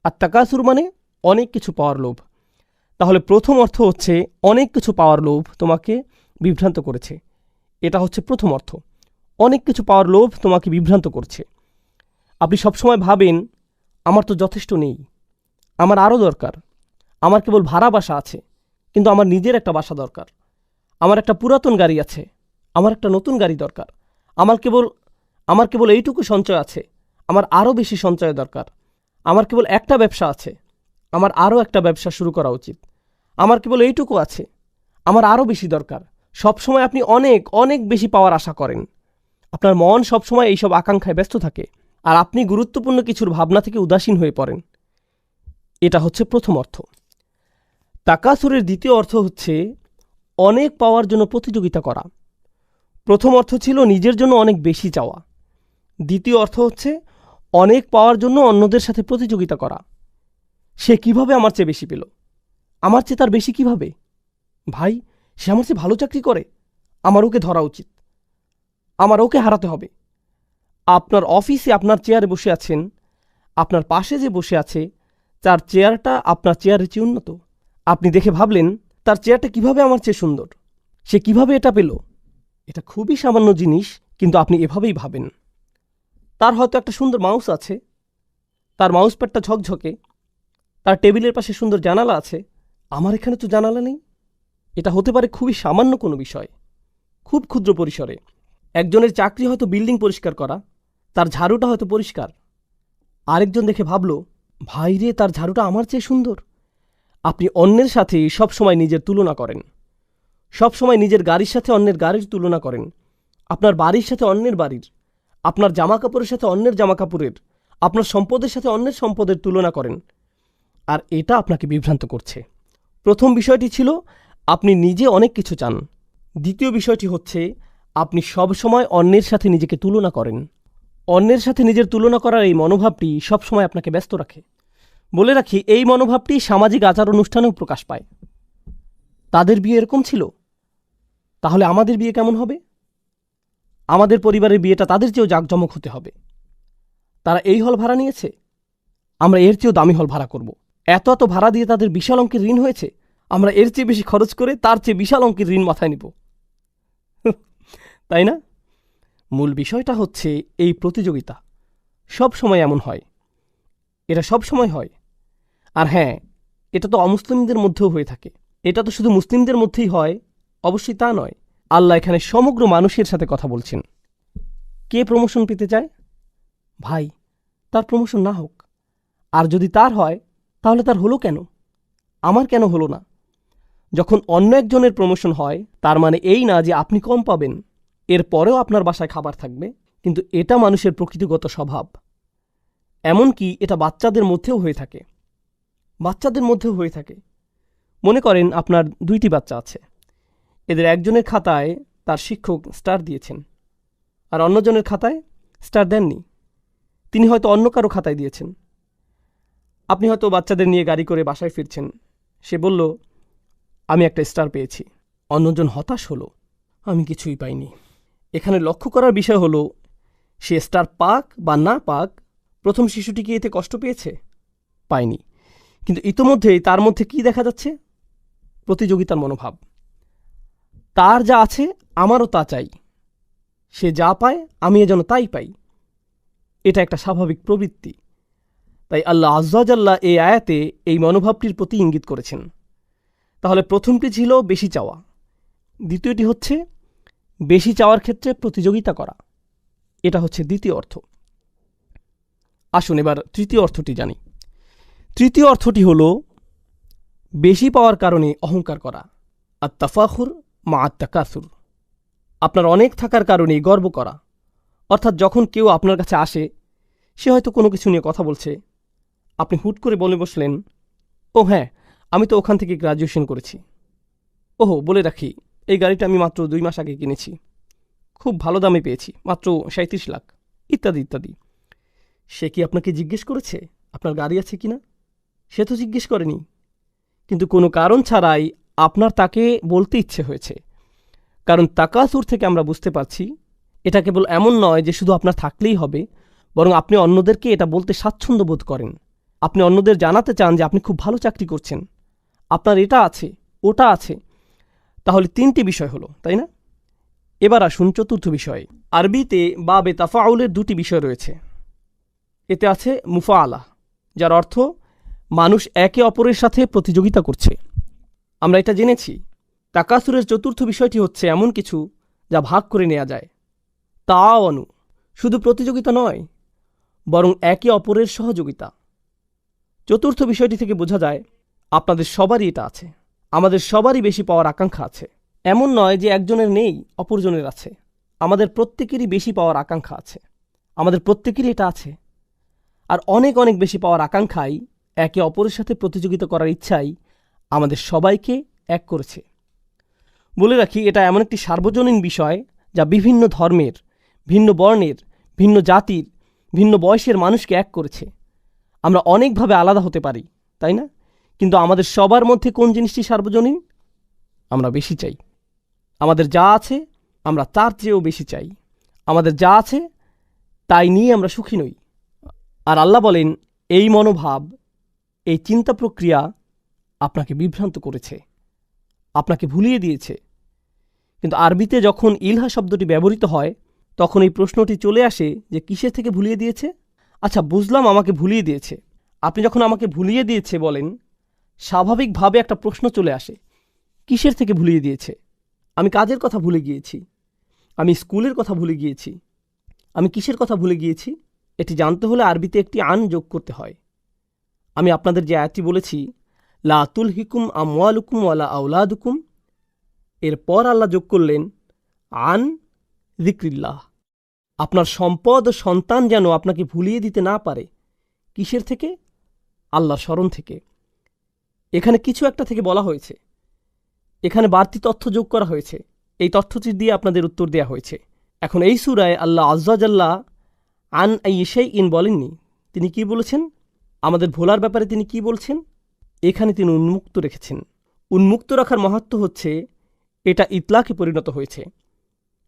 আর তাকাসুর মানে অনেক কিছু পাওয়ার লোভ। তাহলে প্রথম অর্থ হচ্ছে অনেক কিছু পাওয়ার লোভ তোমাকে বিভ্রান্ত করেছে। এটা হচ্ছে প্রথম অর্থ। অনেক কিছু পাওয়ার লোভ তোমাকে বিভ্রান্ত করছে। আপনি সবসময় ভাবেন আমার তো যথেষ্ট নেই, আমার আরও দরকার, আমার কেবল ভাড়া বাসা আছে, কিন্তু আমার নিজের একটা বাসা দরকার, আমার একটা পুরাতন গাড়ি আছে, আমার একটা নতুন গাড়ি দরকার, আমার কেবল এইটুকু সঞ্চয় আছে, আমার আরও বেশি সঞ্চয় দরকার, আমার কেবল একটা ব্যবসা আছে, আমার আরও একটা ব্যবসা শুরু করা উচিত, আমার কেবল এইটুকু আছে, আমার আরও বেশি দরকার। সবসময় আপনি অনেক অনেক বেশি পাওয়ার আশা করেন। আপনার মন সবসময় এইসব আকাঙ্ক্ষায় ব্যস্ত থাকে, আর আপনি গুরুত্বপূর্ণ কিছুর ভাবনা থেকে উদাসীন হয়ে পড়েন। এটা হচ্ছে প্রথম অর্থ। তাকাসুরের দ্বিতীয় অর্থ হচ্ছে অনেক পাওয়ার জন্য প্রতিযোগিতা করা। প্রথম অর্থ ছিল নিজের জন্য অনেক বেশি চাওয়া। দ্বিতীয় অর্থ হচ্ছে অনেক পাওয়ার জন্য অন্যদের সাথে প্রতিযোগিতা করা। সে কিভাবে আমার চেয়ে বেশি পেল, আমার চেয়ে তার বেশি কিভাবে? ভাই, সে আমার চেয়ে ভালো চাকরি করে, আমার ওকে ধরা উচিত, আমার ওকে হারাতে হবে। আপনার অফিসে আপনার চেয়ারে বসে আছেন, আপনার পাশে যে বসে আছে তার চেয়ারটা আপনার চেয়ারের চেয়ে উন্নত। আপনি দেখে ভাবলেন তার চেয়ারটা কিভাবে আমার চেয়ে সুন্দর, সে কিভাবে এটা পেল। এটা খুবই সামান্য জিনিস, কিন্তু আপনি এভাবেই ভাবেন। তার হয়তো একটা সুন্দর মাউস আছে, তার মাউস প্যাডটা ঝকঝকে, তার টেবিলের পাশে সুন্দর জানালা আছে, আমার এখানে তো জানালা নেই। এটা হতে পারে খুবই সামান্য কোনো বিষয়, খুব ক্ষুদ্র পরিসরে। একজনের চাকরি হয়তো বিল্ডিং পরিষ্কার করা, তার ঝাড়ুটা হয়তো পরিষ্কার। আরেকজন দেখে ভাবল, ভাই রে, তার ঝাড়ুটা আমার চেয়ে সুন্দর। আপনি অন্যের সাথে সবসময় নিজের তুলনা করেন, সবসময় নিজের গাড়ির সাথে অন্যের গাড়ির তুলনা করেন, আপনার বাড়ির সাথে অন্যের বাড়ির, আপনার জামা কাপড়ের সাথে অন্যের জামা কাপড়ের, আপনার সম্পদের সাথে অন্যের সম্পদের তুলনা করেন। আর এটা আপনাকে বিভ্রান্ত করছে। প্রথম বিষয়টি ছিল আপনি নিজে অনেক কিছু চান। দ্বিতীয় বিষয়টি হচ্ছে আপনি সবসময় অন্যের সাথে নিজেকে তুলনা করেন। অন্যের সাথে নিজের তুলনা করার এই মনোভাবটি সবসময় আপনাকে ব্যস্ত রাখে। বলে রাখি, এই মনোভাবটি সামাজিক আচার অনুষ্ঠানেও প্রকাশ পায়। তাদের বিয়ে এরকম ছিল, তাহলে আমাদের বিয়ে কেমন হবে? আমাদের পরিবারের বিয়েটা তাদের চেয়েও জাঁকজমক হতে হবে। তারা এই হল ভাড়া নিয়েছে, আমরা এর চেয়েও দামি হল ভাড়া করব। এত এত ভাড়া দিয়ে তাদের বিশাল অঙ্কের ঋণ হয়েছে, আমরা এর চেয়ে বেশি খরচ করে তার চেয়ে বিশাল অঙ্কের ঋণ মাথায় নিব। তাই না? মূল বিষয়টা হচ্ছে এই প্রতিযোগিতা সব সময় এমন হয়, এটা সব সময় হয়। আর হ্যাঁ, এটা তো অমুসলিমদের মধ্যেও হয়ে থাকে। এটা তো শুধু মুসলিমদের মধ্যেই হয়, অবশ্যই তা নয়। আল্লাহ এখানে সমগ্র মানুষের সাথে কথা বলছেন। কে প্রমোশন পেতে চায়? ভাই, তার প্রমোশন না হোক, আর যদি তার হয় তাহলে তার হলো কেন, আমার কেন হলো না? যখন অন্য একজনের প্রমোশন হয় তার মানে এই না যে আপনি কম পাবেন, এর পরেও আপনার বাসায় খাবার থাকবে। কিন্তু এটা মানুষের প্রকৃতিগত স্বভাব। এমনকি এটা বাচ্চাদের মধ্যেও হয়ে থাকে। মনে করেন আপনার 2টি বাচ্চা আছে, এদের একজনের খাতায় তার শিক্ষক স্টার দিয়েছেন, আর অন্যজনের খাতায় স্টার দেননি। তিনি হয়তো অন্য কারো খাতায় দিয়েছেন। আপনি হয়তো বাচ্চাদের নিয়ে গাড়ি করে বাসায় ফিরছেন, সে বলল, আমি একটা স্টার পেয়েছি। অন্যজন হতাশ হলো, আমি কিছুই পাইনি। এখানে লক্ষ্য করার বিষয় হলো, সে স্টার পাক বা না পাক, প্রথম শিশুটি কি এতে কষ্ট পেয়েছে? পায়নি। কিন্তু ইতোমধ্যেই তার মধ্যে কি দেখা যাচ্ছে? প্রতিযোগিতার মনোভাব। তার যা আছে আমারও তা চাই, সে যা পায় আমি যেন তাই পাই। এটা একটা স্বাভাবিক প্রবৃত্তি। তাই আল্লাহ আজ্জা জাল্লা এই আয়াতে এই মনোভাবটির প্রতি ইঙ্গিত করেছেন। তাহলে প্রথমটি ছিল বেশি চাওয়া, দ্বিতীয়টি হচ্ছে বেশি চাওয়ার ক্ষেত্রে প্রতিযোগিতা করা। এটা হচ্ছে দ্বিতীয় অর্থ। আসুন এবার তৃতীয় অর্থটি জানি। তৃতীয় অর্থটি হল বেশি পাওয়ার কারণে অহংকার করা, আত-তাফাখুর মা আত-তাকাসুর। আপনার অনেক থাকার কারণে গর্ব করা। অর্থাৎ যখন কেউ আপনার কাছে আসে, সে হয়তো কোনো কিছু নিয়ে কথা বলছে, আপনি হুট করে বলে বসলেন, ও হ্যাঁ, আমি তো ওখান থেকে গ্র্যাজুয়েশন করেছি। ওহো, বলে রাখি, এই গাড়িটা আমি মাত্র 2 মাস আগে কিনেছি, খুব ভালো দামে পেয়েছি, মাত্র 37 লাখ, ইত্যাদি ইত্যাদি। সে কি আপনাকে জিজ্ঞেস করেছে আপনার গাড়ি আছে কিনা? সে তো জিজ্ঞেস করেনি, কিন্তু কোনো কারণ ছাড়াই আপনার তাকে বলতে ইচ্ছে হয়েছে। কারণ তাকাসুর থেকে আমরা বুঝতে পারছি এটা কেবল এমন নয় যে শুধু আপনার থাকলেই হবে, বরং আপনি অন্যদেরকে এটা বলতে স্বাচ্ছন্দ্য বোধ করেন। আপনি অন্যদের জানাতে চান যে আপনি খুব ভালো চাকরি করছেন, আপনার এটা আছে, ওটা আছে, তাহলে 3টি বিষয় হলো, তাই না? এবার আসুন চতুর্থ বিষয়ে। আরবিতে বাবে তাফাউলের 2টি বিষয় রয়েছে। এতে আছে মুফাআলা, যার অর্থ মানুষ একে অপরের সাথে প্রতিযোগিতা করছে। আমরা এটা জেনেছি। তাকাসুরের চতুর্থ বিষয়টি হচ্ছে এমন কিছু যা ভাগ করে নেওয়া যায়। তাআওয়ানু, শুধু প্রতিযোগিতা নয়, বরং একে অপরের সহযোগিতা। চতুর্থ বিষয়টি থেকে বোঝা যায় আপনাদের সবারই এটা আছে। আমাদের সবারই বেশি পাওয়ার আকাঙ্ক্ষা আছে। এমন নয় যে একজনের নেই অপরজনের আছে। আমাদের প্রত্যেকেরই বেশি পাওয়ার আকাঙ্ক্ষা আছে। আমাদের প্রত্যেকেরই এটা আছে। আর অনেক অনেক বেশি পাওয়ার আকাঙ্ক্ষাই, একে অপরের সাথে প্রতিযোগিতা করার ইচ্ছাই আমাদের সবাইকে এক করেছে। বলে রাখি, এটা এমন একটি সার্বজনীন বিষয় যা বিভিন্ন ধর্মের, ভিন্ন বর্ণের, ভিন্ন জাতির, ভিন্ন বয়সের মানুষকে এক করেছে। আমরা অনেকভাবে আলাদা হতে পারি, তাই না? কিন্তু আমাদের সবার মধ্যে কোন জিনিসটি সার্বজনীন? আমরা বেশি চাই। আমাদের যা আছে আমরা তার চেয়েও বেশি চাই। আমাদের যা আছে তাই নিয়ে আমরা সুখী নই। আর আল্লাহ বলেন, এই মনোভাব, এই চিন্তা প্রক্রিয়া আপনাকে বিভ্রান্ত করেছে, আপনাকে ভুলিয়ে দিয়েছে। কিন্তু আরবিতে যখন ইলহা শব্দটি ব্যবহৃত হয়, তখন এই প্রশ্নটি চলে আসে যে কিসের থেকে ভুলিয়ে দিয়েছে? আচ্ছা, বুঝলাম আমাকে ভুলিয়ে দিয়েছে। আপনি যখন আমাকে ভুলিয়ে দিয়েছে বলেন, স্বাভাবিকভাবে একটা প্রশ্ন চলে আসে, কিসের থেকে ভুলিয়ে দিয়েছে? আমি কাজের কথা ভুলে গিয়েছি, আমি স্কুলের কথা ভুলে গিয়েছি, আমি কিসের কথা ভুলে গিয়েছি? এটি জানতে হলে আরবিতে একটি আন যোগ করতে হয়। আমি আপনাদের যে আয়াতটি বলেছি, লা তুলহিকুম আমওয়ালুকুম ওয়ালা আওলাদুকুম, এরপর আল্লাহ যোগ করলেন আন যিকরিল্লাহ। আপনার সম্পদ ও সন্তান যেন আপনাকে ভুলিয়ে দিতে না পারে। কিসের থেকে? আল্লাহর স্মরণ থেকে। এখানে কিছু একটা থেকে বলা হয়েছে, এখানে বাড়তি তথ্য যোগ করা হয়েছে। এই তথ্যটি দিয়ে আপনাদের উত্তর দেয়া হয়েছে। এখন এই সূরায় আল্লাহ আযজা জাল্লা আন আইশাইইন বলেননি। তিনি কি বলেছেন? আমাদের ভোলার ব্যাপারে তিনি কি বলছেন? এখানে তিনি উন্মুক্ত রেখেছেন। উন্মুক্ত রাখার মাহাত্ম্য হচ্ছে এটা ইতলাকে পরিণত হয়েছে,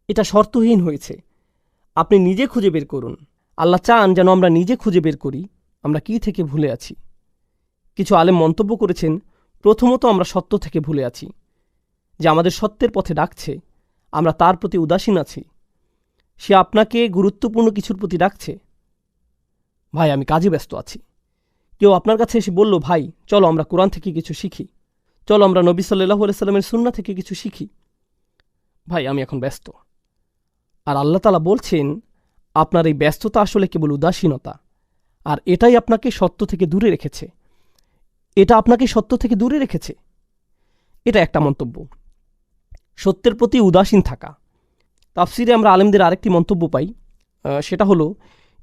এটা শর্তহীন হয়েছে। আপনি নিজে খুঁজে বের করুন। আল্লাহ চান যেন আমরা নিজে খুঁজে বের করি আমরা কি থেকে ভুলে আছি। কিছু আলেম মন্তব্য করেছেন, প্রথমত আমরা সত্য থেকে ভুলে আছি, যে আমাদের সত্যের পথে ডাকছে, আমরা তার প্রতি উদাসীন আছি। সে আপনাকে গুরুত্বপূর্ণ কিছুর প্রতি ডাকছে। ভাই, আমি কাজে ব্যস্ত আছি। কেউ আপনার কাছে এসে বলল, ভাই চলো আমরা কোরআন থেকে কিছু শিখি, চলো আমরা নবী সাল্লাল্লাহু আলাইহি সাল্লামের সুন্নাহ থেকে কিছু শিখি। ভাই, আমি এখন ব্যস্ত। আর আল্লাহ তাআলা বলছেন, আপনার এই ব্যস্ততা আসলে কেবল উদাসীনতা, আর এটাই আপনাকে সত্য থেকে দূরে রেখেছে। এটা আপনাকে সত্য থেকে দূরে রেখেছে। এটা একটা মন্তব্য, সত্যের প্রতি উদাসীন থাকা। তাফসিরে আমরা আলেমদের আরেকটি মন্তব্য পাই, সেটা হলো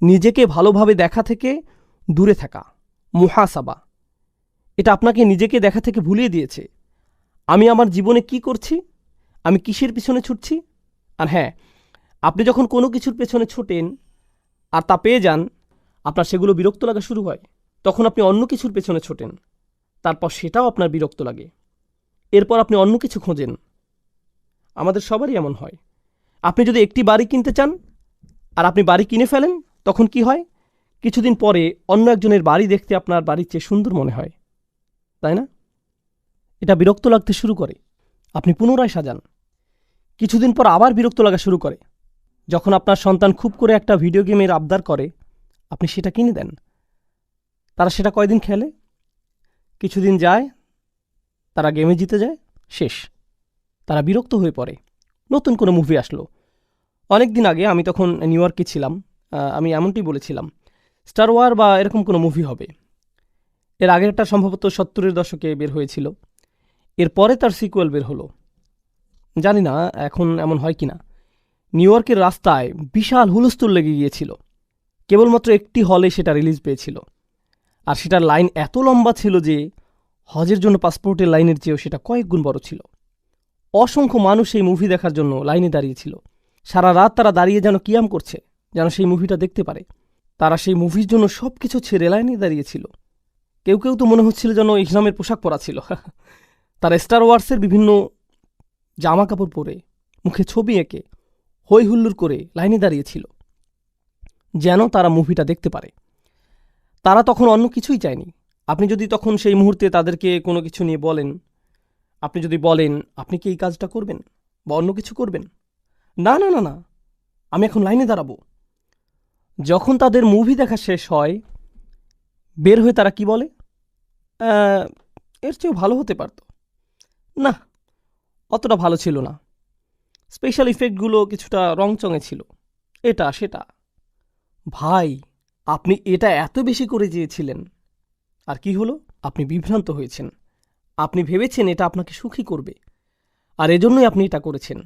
নিজেকে ভালোভাবে দেখা থেকে দূরে থাকা, মুহাসাবা। এটা আপনাকে নিজেকে দেখা থেকে ভুলিয়ে দিয়েছে। আমি আমার জীবনে কি করছি, আমি কিসের পিছনে ছুটছি। আর হ্যাঁ, আপনি যখন কোনো কিছুর পেছনে ছোটেন আর তা পেয়ে যান, আপনার সেগুলো বিরক্ত লাগা শুরু হয়। তখন আপনি অন্য কিছুর পেছনে ছোটেন, তারপর সেটাও আপনার বিরক্ত লাগে। এরপর আপনি অন্য কিছু খোঁজেন। আমাদের সবারই এমন হয়। আপনি যদি একটি বাড়ি কিনতে চান আর আপনি বাড়ি কিনে ফেলেন, তখন কি হয়? কিছুদিন পরে অন্য একজনের বাড়ি দেখতে আপনার বাড়ির চেয়ে সুন্দর মনে হয়, তাই না? এটা বিরক্ত লাগতে শুরু করে। আপনি পুনরায় সাজান। কিছুদিন পর আবার বিরক্ত লাগা শুরু করে। যখন আপনার সন্তান খুব করে একটা ভিডিও গেমের আবদার করে, আপনি সেটা কিনে দেন। তারা সেটা কয়দিন খেলে, কিছুদিন যায়, তারা গেমে জিতে যায়, শেষ। তারা বিরক্ত হয়ে পড়ে। নতুন কোনো মুভি আসলো। অনেক দিন আগে আমি তখন নিউ ইয়র্কে ছিলাম, আমি এমনটি বলেছিলাম, স্টার ওয়ার বা এরকম কোনো মুভি হবে। এর আগেরটা সম্ভবত 70-এর দশকে বের হয়েছিল। এরপরে তার সিকুয়েল বের হলো। জানি না এখন এমন হয় কি না। নিউ ইয়র্কের রাস্তায় বিশাল হুলস্থুল লেগে গিয়েছিল। কেবলমাত্র একটি হলে সেটা রিলিজ পেয়েছিল, আর সেটার লাইন এত লম্বা ছিল যে হজের জন্য পাসপোর্টের লাইনের চেয়েও সেটা কয়েক গুণ বড় ছিল। অসংখ্য মানুষ এই মুভি দেখার জন্য লাইনে দাঁড়িয়েছিল। সারা রাত তারা দাঁড়িয়ে যেন কিয়াম করছে, যেন সেই মুভিটা দেখতে পারে। তারা সেই মুভির জন্য সব কিছু ছেড়ে লাইনে দাঁড়িয়েছিল। কেউ কেউ তো মনে হচ্ছিল যেন ইসলামের পোশাক পরা ছিল। তারা স্টার ওয়ার্সের বিভিন্ন জামা কাপড় পরে, মুখে ছবি এঁকে, হই হুল্লোড় করে লাইনে দাঁড়িয়েছিল, যেন তারা মুভিটা দেখতে পারে। তারা তখন অন্য কিছুই চায়নি। আপনি যদি তখন সেই মুহূর্তে তাদেরকে কোনো কিছু নিয়ে বলেন, আপনি যদি বলেন আপনি কি এই কাজটা করবেন বা অন্য কিছু করবেন, না না না না, আমি এখন লাইনে দাঁড়াবো। যখন তাদের মুভি দেখা শেষ হয়, বের হয়ে তারা কি বলে, এর চেয়েও ভালো হতে পারত, না অতটা ভালো ছিল না, স্পেশাল ইফেক্টগুলো কিছুটা রংচঙে ছিল, এটা সেটা। ভাই, আপনি এটা এত বেশি করে চেয়েছিলেন, আর কি হলো? আপনি বিভ্রান্ত হয়েছেন। আপনি ভেবেছেন এটা আপনাকে সুখী করবে, আর এজন্যই আপনি এটা করেছেন।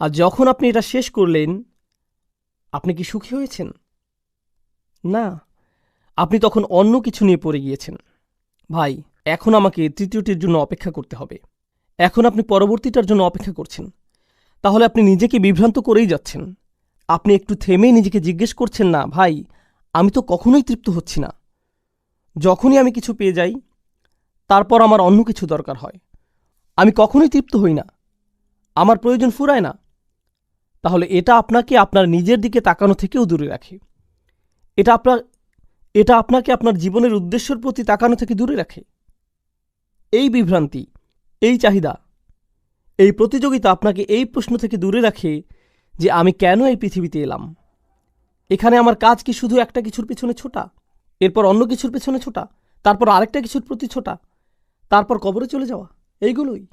আর যখন আপনি এটা শেষ করলেন, আপনি কি সুখী হয়েছেন? না, আপনি তখন অন্য কিছু নিয়ে পড়ে গিয়েছেন। ভাই, এখন আমাকে তৃতীয়টির জন্য অপেক্ষা করতে হবে। এখন আপনি পরবর্তীটার জন্য অপেক্ষা করছেন। তাহলে আপনি নিজেকে বিভ্রান্ত করেই যাচ্ছেন। আপনি একটু থেমে নিজেকে জিজ্ঞেস করছেন না, ভাই আমি তো কখনোই তৃপ্ত হচ্ছি না। যখনই আমি কিছু পেয়ে যাই, তারপর আমার অন্য কিছু দরকার হয়। আমি কখনোই তৃপ্ত হই না, আমার প্রয়োজন ফুরায় না। তাহলে এটা আপনাকে আপনার নিজের দিকে তাকানো থেকেও দূরে রাখে। এটা আপনাকে আপনার জীবনের উদ্দেশ্যের প্রতি তাকানো থেকে দূরে রাখে। এই বিভ্রান্তি, এই চাহিদা, এই প্রতিযোগিতা আপনাকে এই প্রশ্ন থেকে দূরে রাখে যে আমি কেন এই পৃথিবীতে এলাম। এখানে আমার কাজ কি শুধু একটা কিছুর পেছনে ছোটা, এরপর অন্য কিছুর পেছনে ছোটা, তারপর আরেকটা কিছুর প্রতি ছোটা, তারপর কবরে চলে যাওয়া, এইগুলোই?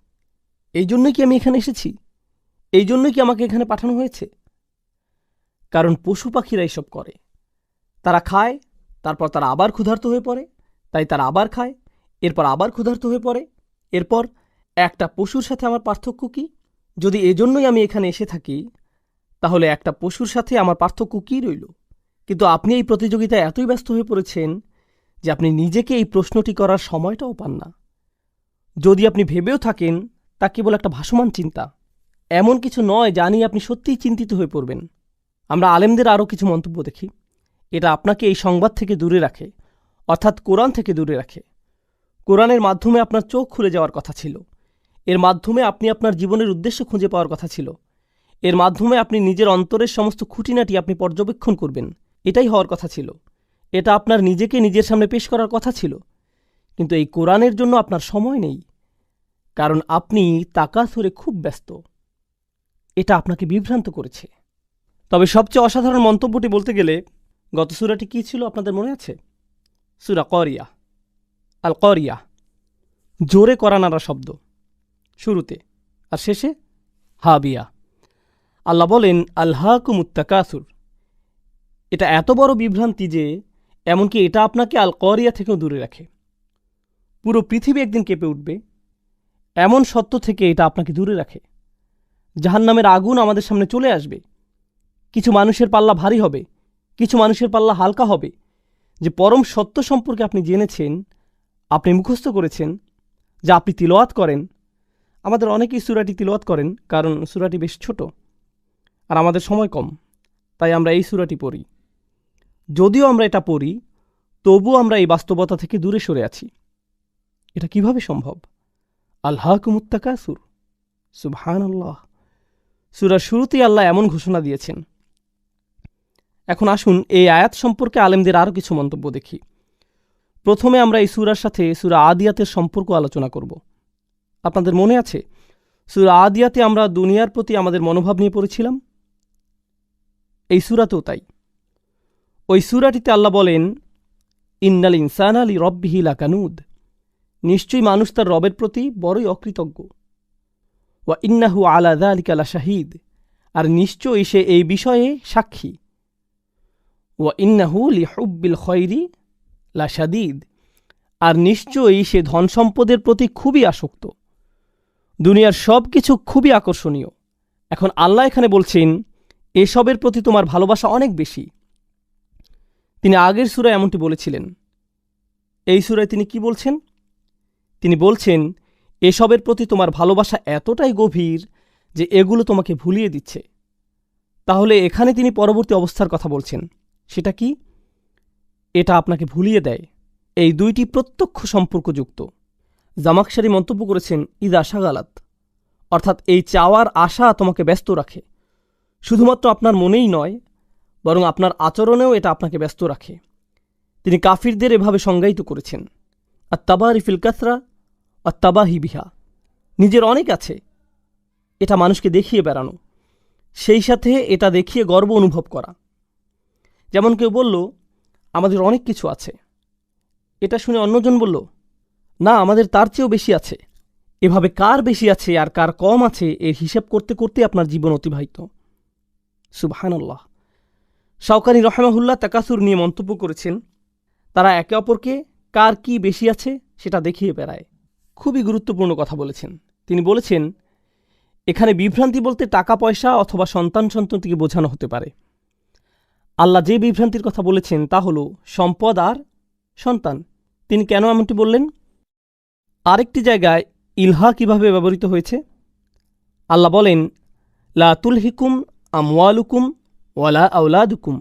এই জন্যই কি আমি এখানে এসেছি? এই জন্যই কি আমাকে এখানে পাঠানো হয়েছে? কারণ পশু পাখিরা এসব করে। তারা খায়, তারপর তারা আবার ক্ষুধার্ত হয়ে পড়ে, তাই তারা আবার খায়, এরপর আবার ক্ষুধার্ত হয়ে পড়ে। এরপর একটা পশুর সাথে আমার পার্থক্য কি? যদি এজন্যই আমি এখানে এসে থাকি, তাহলে একটা পশুর সাথে আমার পার্থক্য কী রইল? কিন্তু আপনি এই প্রতিযোগিতায় এতই ব্যস্ত হয়ে পড়েছেন যে আপনি নিজেকে এই প্রশ্নটি করার সময়টাও পান না। যদি আপনি ভেবেও থাকেন, তা কেবল একটা ভাসমান চিন্তা, এমন কিছু নয় যা নিয়ে আপনি সত্যিই চিন্তিত হয়ে পড়বেন। আমরা আলেমদের আরও কিছু মন্তব্য দেখি। এটা আপনাকে এই সংবাদ থেকে দূরে রাখে, অর্থাৎ কোরআন থেকে দূরে রাখে। কোরআনের মাধ্যমে আপনার চোখ খুলে যাওয়ার কথা ছিল। এর মাধ্যমে আপনি আপনার জীবনের উদ্দেশ্য খুঁজে পাওয়ার কথা ছিল। এর মাধ্যমে আপনি নিজের অন্তরের সমস্ত খুঁটিনাটি আপনি পর্যবেক্ষণ করবেন, এটাই হওয়ার কথা ছিল। এটা আপনার নিজেকে নিজের সামনে পেশ করার কথা ছিল। কিন্তু এই কোরআনের জন্য আপনার সময় নেই, কারণ আপনি তাকাসুরে খুব ব্যস্ত। এটা আপনাকে বিভ্রান্ত করেছে। তবে সবচেয়ে অসাধারণ মন্তব্যটি বলতে গেলে, গত সূরাটি কী ছিল আপনাদের মনে আছে? সূরা করিয়া, আল করিয়া, জোরে করা নাড়া শব্দ, শুরুতে আর শেষে হাবিয়া। আল্লাহ বলেন আল্হাকুমুত তাকাসুর। এটা এত বড় বিভ্রান্তি যে এমনকি এটা আপনাকে আল করিয়া থেকেও দূরে রাখে। পুরো পৃথিবী একদিন কেঁপে উঠবে, এমন সত্য থেকে এটা আপনাকে দূরে রাখে। জাহান্নামের আগুন আমাদের সামনে চলে আসবে। কিছু মানুষের পাল্লা ভারী হবে, কিছু মানুষের পাল্লা হালকা হবে। যে পরম সত্য সম্পর্কে আপনি জেনেছেন, আপনি মুখস্থ করেছেন, যা আপনি তিলাওয়াত করেন। আমাদের অনেকেই সূরাটি তিলাওয়াত করেন, কারণ সূরাটি বেশ ছোট আর আমাদের সময় কম, তাই আমরা এই সূরাটি পড়ি। যদিও আমরা এটা পড়ি, তবুও আমরা এই বাস্তবতা থেকে দূরে সরে আছি। এটা কিভাবে সম্ভব? আল্হাকুমুত তাকাসুর, সুবহানাল্লাহ। সূরার শুরুতেই আল্লাহ এমন ঘোষণা দিয়েছেন। এখন আসুন এই আয়াত সম্পর্কে আলেমদের আরও কিছু মন্তব্য দেখি। প্রথমে আমরা এই সূরার সাথে সূরা আদিয়াতের সম্পর্ক আলোচনা করব। আপনাদের মনে আছে সূরা আদিয়াতে আমরা দুনিয়ার প্রতি আমাদের মনোভাব নিয়ে পড়েছিলাম? এই সূরাতেও তাই। ওই সূরাটিতে আল্লাহ বলেন, ইন্নাল ইনসানা লি রব্বিহি লাকানুদ। নিশ্চয়ই মানুষ তার রবের প্রতি বড়ই অকৃতজ্ঞ। ওয়া ইন্নাহু আলা যালিকা লাশাহিদ। আর নিশ্চয়ই সে এই বিষয়ে সাক্ষী। ওয়া ইন্নাহু লিহুব্বিল খৈরি লাশাদীদ। আর নিশ্চয়ই সে ধন সম্পদের প্রতি খুবই আসক্ত। দুনিয়ার সব কিছু খুবই আকর্ষণীয়। এখন আল্লাহ এখানে বলছেন, এসবের প্রতি তোমার ভালোবাসা অনেক বেশি। তিনি আগের সূরায় এমনটি বলেছিলেন। এই সূরায় তিনি কি বলছেন? তিনি বলছেন, এসবের প্রতি তোমার ভালোবাসা এতটাই গভীর যে এগুলো তোমাকে ভুলিয়ে দিচ্ছে। তাহলে এখানে তিনি পরবর্তী অবস্থার কথা বলছেন। সেটা কি? এটা আপনাকে ভুলিয়ে দেয়। এই দুইটি প্রত্যক্ষ সম্পর্কযুক্ত। জামাকশারি মন্তব্য করেছেন, ইদা শাগালাত, অর্থাৎ এই চাওয়ার আশা তোমাকে ব্যস্ত রাখে। শুধুমাত্র আপনার মনেই নয়, বরং আপনার আচরণেও এটা আপনাকে ব্যস্ত রাখে। তিনি কাফিরদের এভাবে সংজ্ঞায়িত করেছেন, আত্তাবারি ফিল কাসরা আত্তাবাহি বিহা, নিজের অনেক আছে এটা মানুষকে দেখিয়ে বেড়ানো, সেই সাথে এটা দেখিয়ে গর্ব অনুভব করা। যেমন কেউ বলল আমাদের অনেক কিছু আছে, এটা শুনে অন্যজন বলল না আমাদের তার চেয়েও বেশি আছে। এভাবে কার বেশি আছে আর কার কম আছে এর হিসাব করতে করতে আপনার জীবন অতিবাহিত। সুবহানাল্লাহ। শাওকানি রহমাহুল্লাহ তাকাসুর নিয়ে মন্তব্য করেছেন, তারা একে অপরকে কার কি বেশি আছে সেটা দেখিয়ে বেড়ায়। খুবই গুরুত্বপূর্ণ কথা বলেছেন। তিনি বলেছেন এখানে বিভ্রান্তি বলতে টাকা পয়সা অথবা সন্তানটিকে বোঝানো হতে পারে। আল্লাহ যে বিভ্রান্তির কথা বলেছেন তা হল সম্পদ আর সন্তান। তিনি কেন এমনটি বললেন? আরেকটি জায়গায় ইলহা কিভাবে ব্যবহৃত হয়েছে? আল্লাহ বলেন লা তুলহিকুম আমওয়ালুকুম ওয়ালা আওলাদুকুম।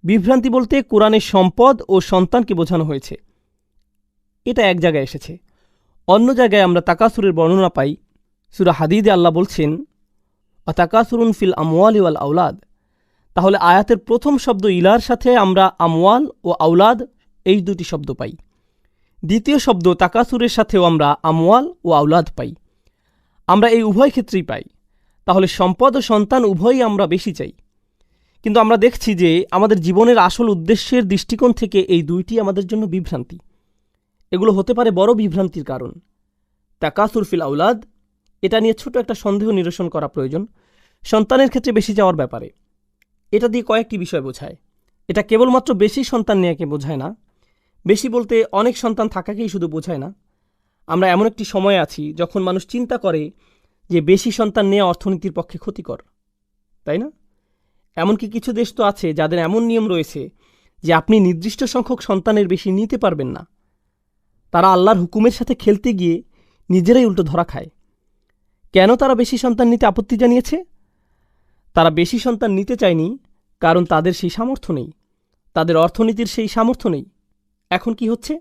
বিভ্রান্তি বলতে কোরআনের সম্পদ ও সন্তানকে বোঝানো হয়েছে, এটা এক জায়গায় এসেছে। অন্য জায়গায় আমরা তাকাসুরের বর্ণনা পাই। সূরা হাদীদে আল্লাহ বলছেন তাকাসুরুন ফিল আমওয়ালি ওয়াল আওলাদ। তাহলে আয়াতের প্রথম শব্দ ইলার সাথে আমরা আমওয়াল ও আওলাদ এই দুটি শব্দ পাই। দ্বিতীয় শব্দ তাকাসুরের সাথেও আমরা আমওয়াল ও আওলাদ পাই। আমরা এই উভয় ক্ষেত্রেই পাই। তাহলে সম্পদ ও সন্তান উভয়ই আমরা বেশি চাই। কিন্তু আমরা দেখছি যে আমাদের জীবনের আসল উদ্দেশ্যের দৃষ্টিকোণ থেকে এই দুইটি আমাদের জন্য বিভ্রান্তি। এগুলো হতে পারে বড় বিভ্রান্তির কারণ। তাকাসুর ফিল আওলাদ, এটা নিয়ে ছোট একটা সন্দেহ নিরসন করা প্রয়োজন। সন্তানের ক্ষেত্রে বেশি যাওয়ার ব্যাপারে এটা দিয়ে কয়েকটি বিষয় বোঝায়। এটা কেবলমাত্র বেশি সন্তান নেয়াকে বোঝায় না। বেশি বলতে অনেক সন্তান থাকাকেই শুধু বোঝায় না। আমরা এমন একটি সময় আছি যখন মানুষ চিন্তা করে যে বেশি সন্তান নেওয়া অর্থনীতির পক্ষে ক্ষতিকর, তাই না? এমনকি কিছু দেশ তো আছে যাদের এমন নিয়ম রয়েছে যে আপনি নির্দিষ্ট সংখ্যক সন্তানের বেশি নিতে পারবেন না। তারা আল্লাহর হুকুমের সাথে খেলতে গিয়ে নিজেরাই উল্টো ধরা খায়। কেন তারা বেশি সন্তান নিতে আপত্তি জানিয়েছে? তারা বেশি সন্তান নিতে চায়নি কারণ তাদের সেই সামর্থ্য নেই, তাদের অর্থনীতির সেই সামর্থ্য নেই। এখন কি হচ্ছে?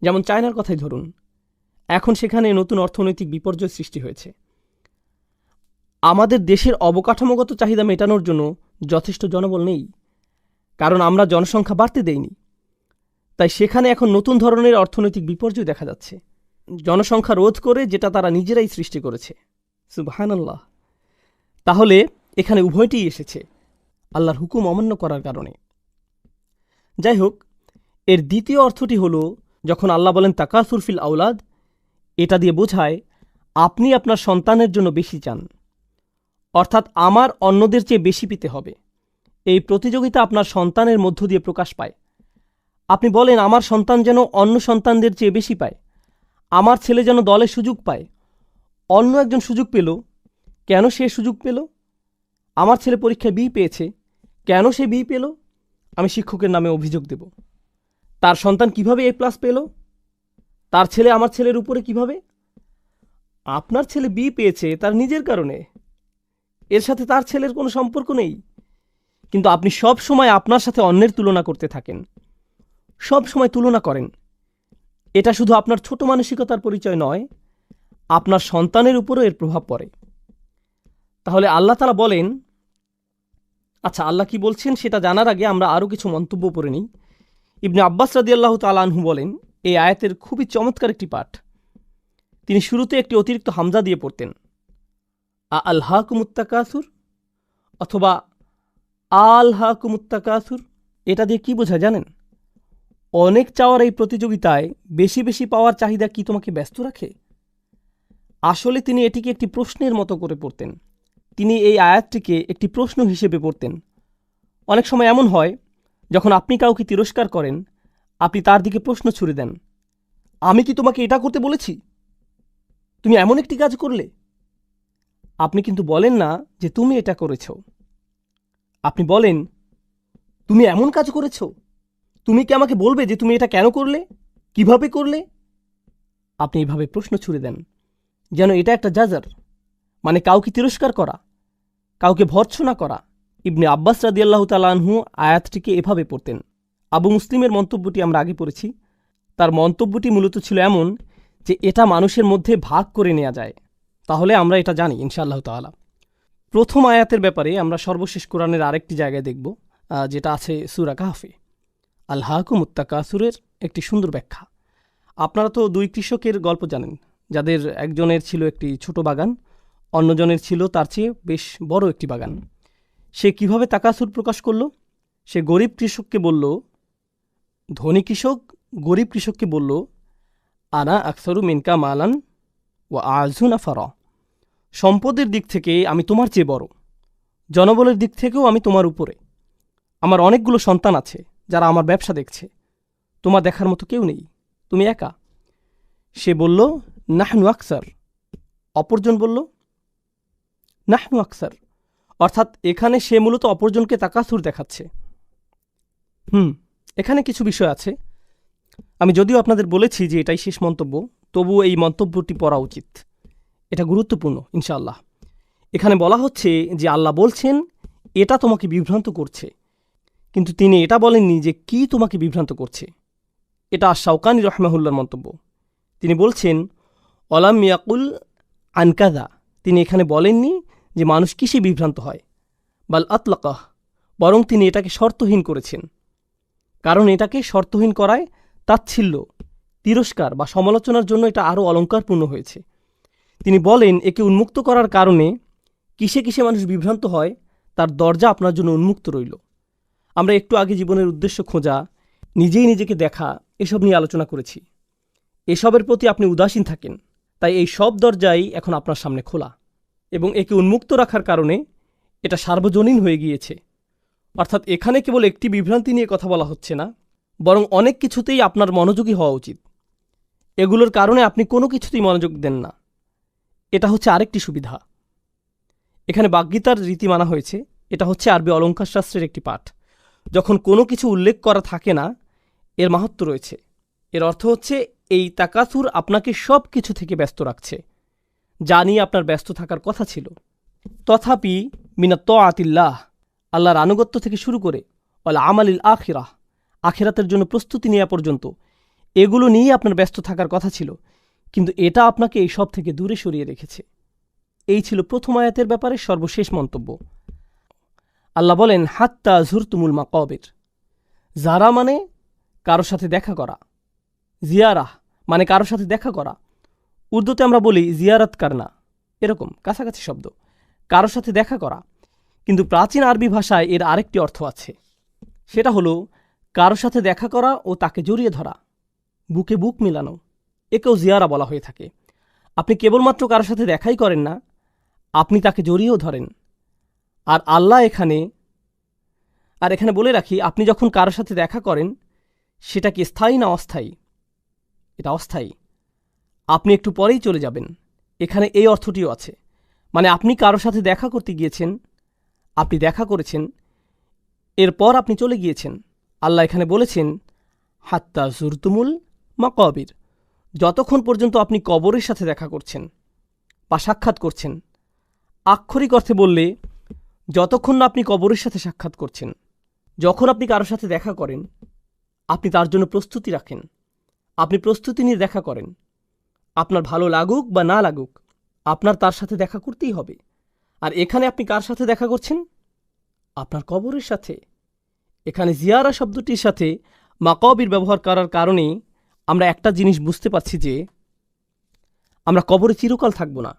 যেমন চায়নার কথাই ধরুন, এখন সেখানে নতুন অর্থনৈতিক বিপর্যয় সৃষ্টি হয়েছে। আমাদের দেশের অবকাঠামোগত চাহিদা মেটানোর জন্য যথেষ্ট জনবল নেই, কারণ আমরা জনসংখ্যা বাড়তে দেইনি। তাই সেখানে এখন নতুন ধরনের অর্থনৈতিক বিপর্যয় দেখা যাচ্ছে, জনসংখ্যা রোধ করে, যেটা তারা নিজেরাই সৃষ্টি করেছে। সুবহানাল্লাহ। তাহলে এখানে উভয়টিই এসেছে আল্লাহর হুকুম অমান্য করার কারণে। যাই হোক, এর দ্বিতীয় অর্থটি হল যখন আল্লাহ বলেন তাকাসুর ফিল আওলাদ, এটা দিয়ে বোঝায় আপনি আপনার সন্তানের জন্য বেশি চান, অর্থাৎ আমার অন্যদের চেয়ে বেশি পেতে হবে। এই প্রতিযোগিতা আপনার সন্তানের মধ্য দিয়ে প্রকাশ পায়। আপনি বলেন আমার সন্তান যেন অন্য সন্তানদের চেয়ে বেশি পায়, আমার ছেলে যেন দলে সুযোগ পায়। অন্য একজন সুযোগ পেল, কেন সে সুযোগ পেল? আমার ছেলে পরীক্ষায় বি পেয়েছে, কেন সে বি পেল? আমি শিক্ষকের নামে অভিযোগ দেব। তার সন্তান কিভাবে এ প্লাস পেল? তার ছেলে আমার ছেলের উপরে কিভাবে? আপনার ছেলে বি পেয়েছে তার নিজের কারণে, এর সাথে তার ছেলের কোনো সম্পর্ক নেই। কিন্তু আপনি সব সময় আপনার সাথে অন্যের তুলনা করতে থাকেন, সব সময় তুলনা করেন। এটা শুধু আপনার ছোট মানসিকতার পরিচয় নয়, আপনার সন্তানের উপরও এর প্রভাব পড়ে। তাহলে আল্লাহ তাআলা বলেন, আচ্ছা আল্লাহ কি বলছেন সেটা জানার আগে আমরা আরও কিছু মন্তব্য পড়ে নিই। ইবনে আব্বাস রাদিয়াল্লাহু তাআলা আনহু বলেন, এই আয়াতের খুবই চমৎকার একটি পাঠ। তিনি শুরুতে একটি অতিরিক্ত হামজা দিয়ে পড়তেন, আলহাকুমুত তাকাসুর অথবা আলহাকুমুত তাকাসুর। এটা দিয়ে কি বোঝায় জানেন? অনেক চাওয়ার এই প্রতিযোগিতায় বেশি বেশি পাওয়ার চাহিদা কি তোমাকে ব্যস্ত রাখে? আসলে তিনি এটিকে একটি প্রশ্নের মতো করে পড়তেন। তিনি এই আয়াতটিকে একটি প্রশ্ন হিসেবে পড়তেন। অনেক সময় এমন হয়, যখন আপনি কাউকে তিরস্কার করেন, আপনি তার দিকে প্রশ্ন ছুড়ে দেন, আমি কি তোমাকে এটা করতে বলেছি? তুমি এমন একটি কাজ করলে। আপনি কিন্তু বলেন না যে তুমি এটা করেছ, আপনি বলেন তুমি এমন কাজ করেছ, তুমি কি আমাকে বলবে যে তুমি এটা কেন করলে, কিভাবে করলে? আপনি এইভাবে প্রশ্ন ছুড়ে দেন, যেন এটা একটা জাজার, মানে কাউকে তিরস্কার করা, কাউকে ভর্ৎসনা করা। ইবনে আব্বাস রাদিয়াল্লাহু তাআলা আনহু আয়াতটিকে এভাবে পড়তেন। আবু মুসলিমের মন্তব্যটি আমরা আগে পড়েছি। তার মন্তব্যটি মূলত ছিল এমন যে এটা মানুষের মধ্যে ভাগ করে নেওয়া যায়। তাহলে আমরা এটা জানি ইনশাআল্লাহ তাআলা। প্রথম আয়াতের ব্যাপারে আমরা সর্বশেষ কোরআনের আরেকটি জায়গায় দেখব, যেটা আছে সূরা কাহফে। আলহাকুমুত তাকাসুরের একটি সুন্দর ব্যাখ্যা। আপনারা তো দুই কৃষকের গল্প জানেন, যাদের একজনের ছিল একটি ছোট বাগান, অন্যজনের ছিল তার চেয়ে বেশ বড় একটি বাগান। সে কিভাবে তাকাসুর প্রকাশ করল? সে গরিব কৃষককে বলল, ধনী কৃষক গরিব কৃষককে বলল, আনা আকসারু মিনকা মালান ও আজু নাফারা, সম্পদের দিক থেকে আমি তোমার চেয়ে বড়, জনবলের দিক থেকেও আমি তোমার উপরে, আমার অনেকগুলো সন্তান আছে যারা আমার ব্যবসা দেখছে, তোমার দেখার মতো কেউ নেই, তুমি একা। সে বলল, নাহনু আকসার। অপরজন বলল, নাহনু আকসার। অর্থাৎ এখানে সে মূলত অপরজনকে তাকাসুর দেখাচ্ছে। এখানে কিছু বিষয় আছে। আমি যদিও আপনাদের বলেছি যে এটাই শেষ মন্তব্য, তবুও এই মন্তব্যটি পড়া উচিত, এটা গুরুত্বপূর্ণ ইনশাআল্লাহ। এখানে বলা হচ্ছে যে আল্লাহ বলছেন এটা তোমাকে বিভ্রান্ত করছে, কিন্তু তিনি এটা বলেননি যে কি তোমাকে বিভ্রান্ত করছে। এটা শাওকানি রহমাহুল্লার মন্তব্য। তিনি বলছেন, অলাম ইয়াকুল আনকাদা, তিনি এখানে বলেননি যে মানুষ কিসে বিভ্রান্ত হয়, বাল আতলাকাহ, বরং তিনি এটাকে শর্তহীন করেছেন। কারণ এটাকে শর্তহীন করায় তাচ্ছিল্য, তিরস্কার বা সমালোচনার জন্য এটা আরও অলঙ্কারপূর্ণ হয়েছে। তিনি বলেন একে উন্মুক্ত করার কারণে কিসে কিসে মানুষ বিভ্রান্ত হয় তার দরজা আপনার জন্য উন্মুক্ত রইল। আমরা একটু আগে জীবনের উদ্দেশ্য খোঁজা, নিজেই নিজেকে দেখা, এসব নিয়ে আলোচনা করেছি। এসবের প্রতি আপনি উদাসীন থাকেন, তাই এই সব দরজাই এখন আপনার সামনে খোলা, এবং একে উন্মুক্ত রাখার কারণে এটা সার্বজনীন হয়ে গিয়েছে। অর্থাৎ এখানে কেবল একটি বিভ্রান্তি নিয়ে কথা বলা হচ্ছে না, বরং অনেক কিছুতেই আপনার মনোযোগী হওয়া উচিত। এগুলোর কারণে আপনি কোনো কিছুতেই মনোযোগ দেন না, এটা হচ্ছে আরেকটি সুবিধা। এখানে বাগ্যিতার রীতি মানা হয়েছে, এটা হচ্ছে আরবি অলঙ্কার শাস্ত্রের একটি পাঠ। যখন কোনো কিছু উল্লেখ করা থাকে না, এর মাহাত্ম্য রয়েছে। এর অর্থ হচ্ছে এই তাকাসুর আপনাকে সব কিছু থেকে ব্যস্ত রাখছে, যা নিয়ে আপনার ব্যস্ত থাকার কথা ছিল। তথাপি মিনাত আতিল্লাহ, আল্লাহর আনুগত্য থেকে শুরু করে ওয়াল আমালিল আখিরাহ, আখিরাতের জন্য প্রস্তুতি নেওয়া পর্যন্ত, এগুলো নিয়েই আপনার ব্যস্ত থাকার কথা ছিল, কিন্তু এটা আপনাকে এই সব থেকে দূরে সরিয়ে রেখেছে। এই ছিল প্রথম আয়াতের ব্যাপারে সর্বশেষ মন্তব্য। আল্লাহ বলেন, হাত্তা জুরতুমুল মাকাবির। যারা মানে কারোর সাথে দেখা করা, জিয়ারাহ মানে কারোর সাথে দেখা করা। উর্দুতে আমরা বলি জিয়ারত করনা, এরকম কাছাকাছি শব্দ, কারোর সাথে দেখা করা। কিন্তু প্রাচীন আরবি ভাষায় এর আরেকটি অর্থ আছে, সেটা হলো কারোর সাথে দেখা করা ও তাকে জড়িয়ে ধরা, বুকে বুক মিলানো, একেও জিয়ারা বলা হয়ে থাকে। আপনি কেবলমাত্র কারোর সাথে দেখাই করেন না, আপনি তাকে জড়িয়েও ধরেন। আর আল্লাহ এখানে বলে রাখি, আপনি যখন কারোর সাথে দেখা করেন সেটা কি স্থায়ী না অস্থায়ী? এটা অস্থায়ী, আপনি একটু পরেই চলে যাবেন। এখানে এই অর্থটিও আছে, মানে আপনি কারোর সাথে দেখা করতে গিয়েছেন, আপনি দেখা করেছেন, এরপর আপনি চলে গিয়েছেন। আল্লাহ এখানে বলেছেন হাত্তা জুরতুমুল মাকাবির, যতক্ষণ পর্যন্ত আপনি কবরের সাথে দেখা করছেন বা সাক্ষাৎ করছেন। আক্ষরিক অর্থে বললে, যতক্ষণ না আপনি কবরের সাথে সাক্ষাৎ করছেন। যখন আপনি কারোর সাথে দেখা করেন, আপনি তার জন্য প্রস্তুতি রাখেন, আপনি প্রস্তুতি নিয়ে দেখা করেন। আপনার ভালো লাগুক বা না লাগুক, আপনার তার সাথে দেখা করতেই হবে। আর এখানে আপনি কার সাথে দেখা করছেন? আপনার কবরের সাথে। এখানে জিয়ারা শব্দটির সাথে মাকাবির ব্যবহার করার কারণে আমরা একটা জিনিস বুঝতে পারছি যে আমরা কবরে চিরকাল থাকব না,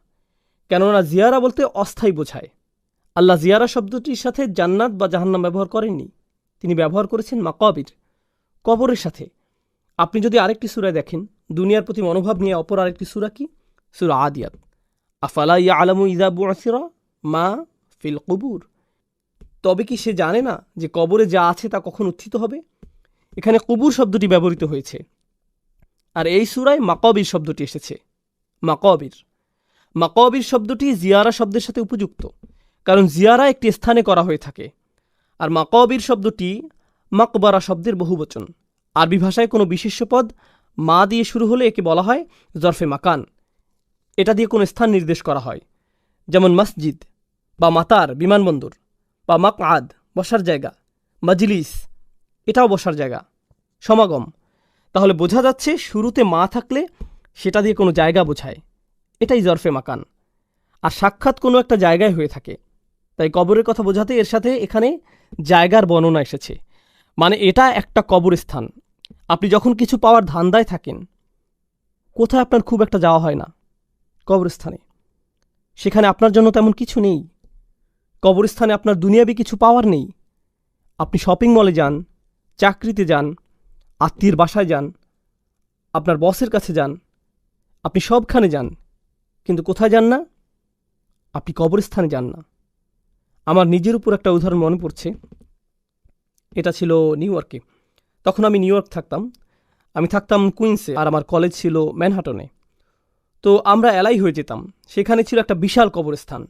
কেননা জিয়ারা বলতে অস্থায়ী বোঝায়। আল্লাহ জিয়ারা শব্দটির সাথে জান্নাত বা জাহান্নাম ব্যবহার করেননি, তিনি ব্যবহার করেছেন মাকাবির, কবরের সাথে। আপনি যদি আরেকটি সূরা দেখেন, দুনিয়ার প্রতি মনোভাব নিয়ে অপর আরেকটি সূরা কি? সূরা আদিয়াত। আফালা ইয়ালামু ইযা বু'সিরা মা ফিল কুবুর, তবে কি সে জানে না যে কবরে যা আছে তা কখন উত্থিত হবে? এখানে কুবুর শব্দটি ব্যবহৃত হয়েছে, আর এই সূরায় মাকাবির শব্দটি এসেছে। মাকাবির শব্দটি জিয়ারা শব্দের সাথে উপযুক্ত, কারণ জিয়ারা একটি স্থানে করা হয়ে থাকে। আর মাকাবির শব্দটি মাকবারা শব্দের বহুবচন। আরবি ভাষায় কোনো বিশেষ্য পদ মা দিয়ে শুরু হলে একে বলা হয় জরফে মাকান। এটা দিয়ে কোনো স্থান নির্দেশ করা হয়, যেমন মসজিদ বা মাতার বিমানবন্দর, বা মাকআদ বসার জায়গা, মাজলিস এটাও বসার জায়গা, সমাগম। তাহলে বোঝা যাচ্ছে শুরুতে মা থাকলে সেটা দিয়ে কোনো জায়গা বোঝায়, এটাই জরফে মাকান। আর সাক্ষাৎ কোনো একটা জায়গায় হয়ে থাকে, তাই কবরের কথা বোঝাতে এর সাথে এখানে জায়গার বর্ণনা এসেছে। মানে এটা একটা কবরস্থান। আপনি যখন কিছু পাওয়ার ধান্দায় থাকেন, কোথায় আপনার খুব একটা যাওয়া হয় না? কবরস্থানে। সেখানে আপনার জন্য তেমন কিছু নেই। কবরস্থানে আপনার দুনিয়াবি কিছু পাওয়ার নেই। আপনি শপিং মলে যান, চাকরিতে যান, আত্মীয়ের বাসায় যান, আপনার বসের কাছে যান, আপনি সবখানে যান, কিন্তু কোথায় যান না? আপনি কবরস্থানে যান না। আমার নিজের উপর একটা উদাহরণ মনে পড়ছে। এটা ছিল নিউ ইয়র্কে। তখন আমি নিউ ইয়র্ক থাকতাম। আমি থাকতাম কুইন্সে, আর আমার কলেজ ছিল ম্যানহাটনে। তো আমরা এলাই হয়ে যেতাম। সেখানে ছিল একটা বিশাল কবরস্থান,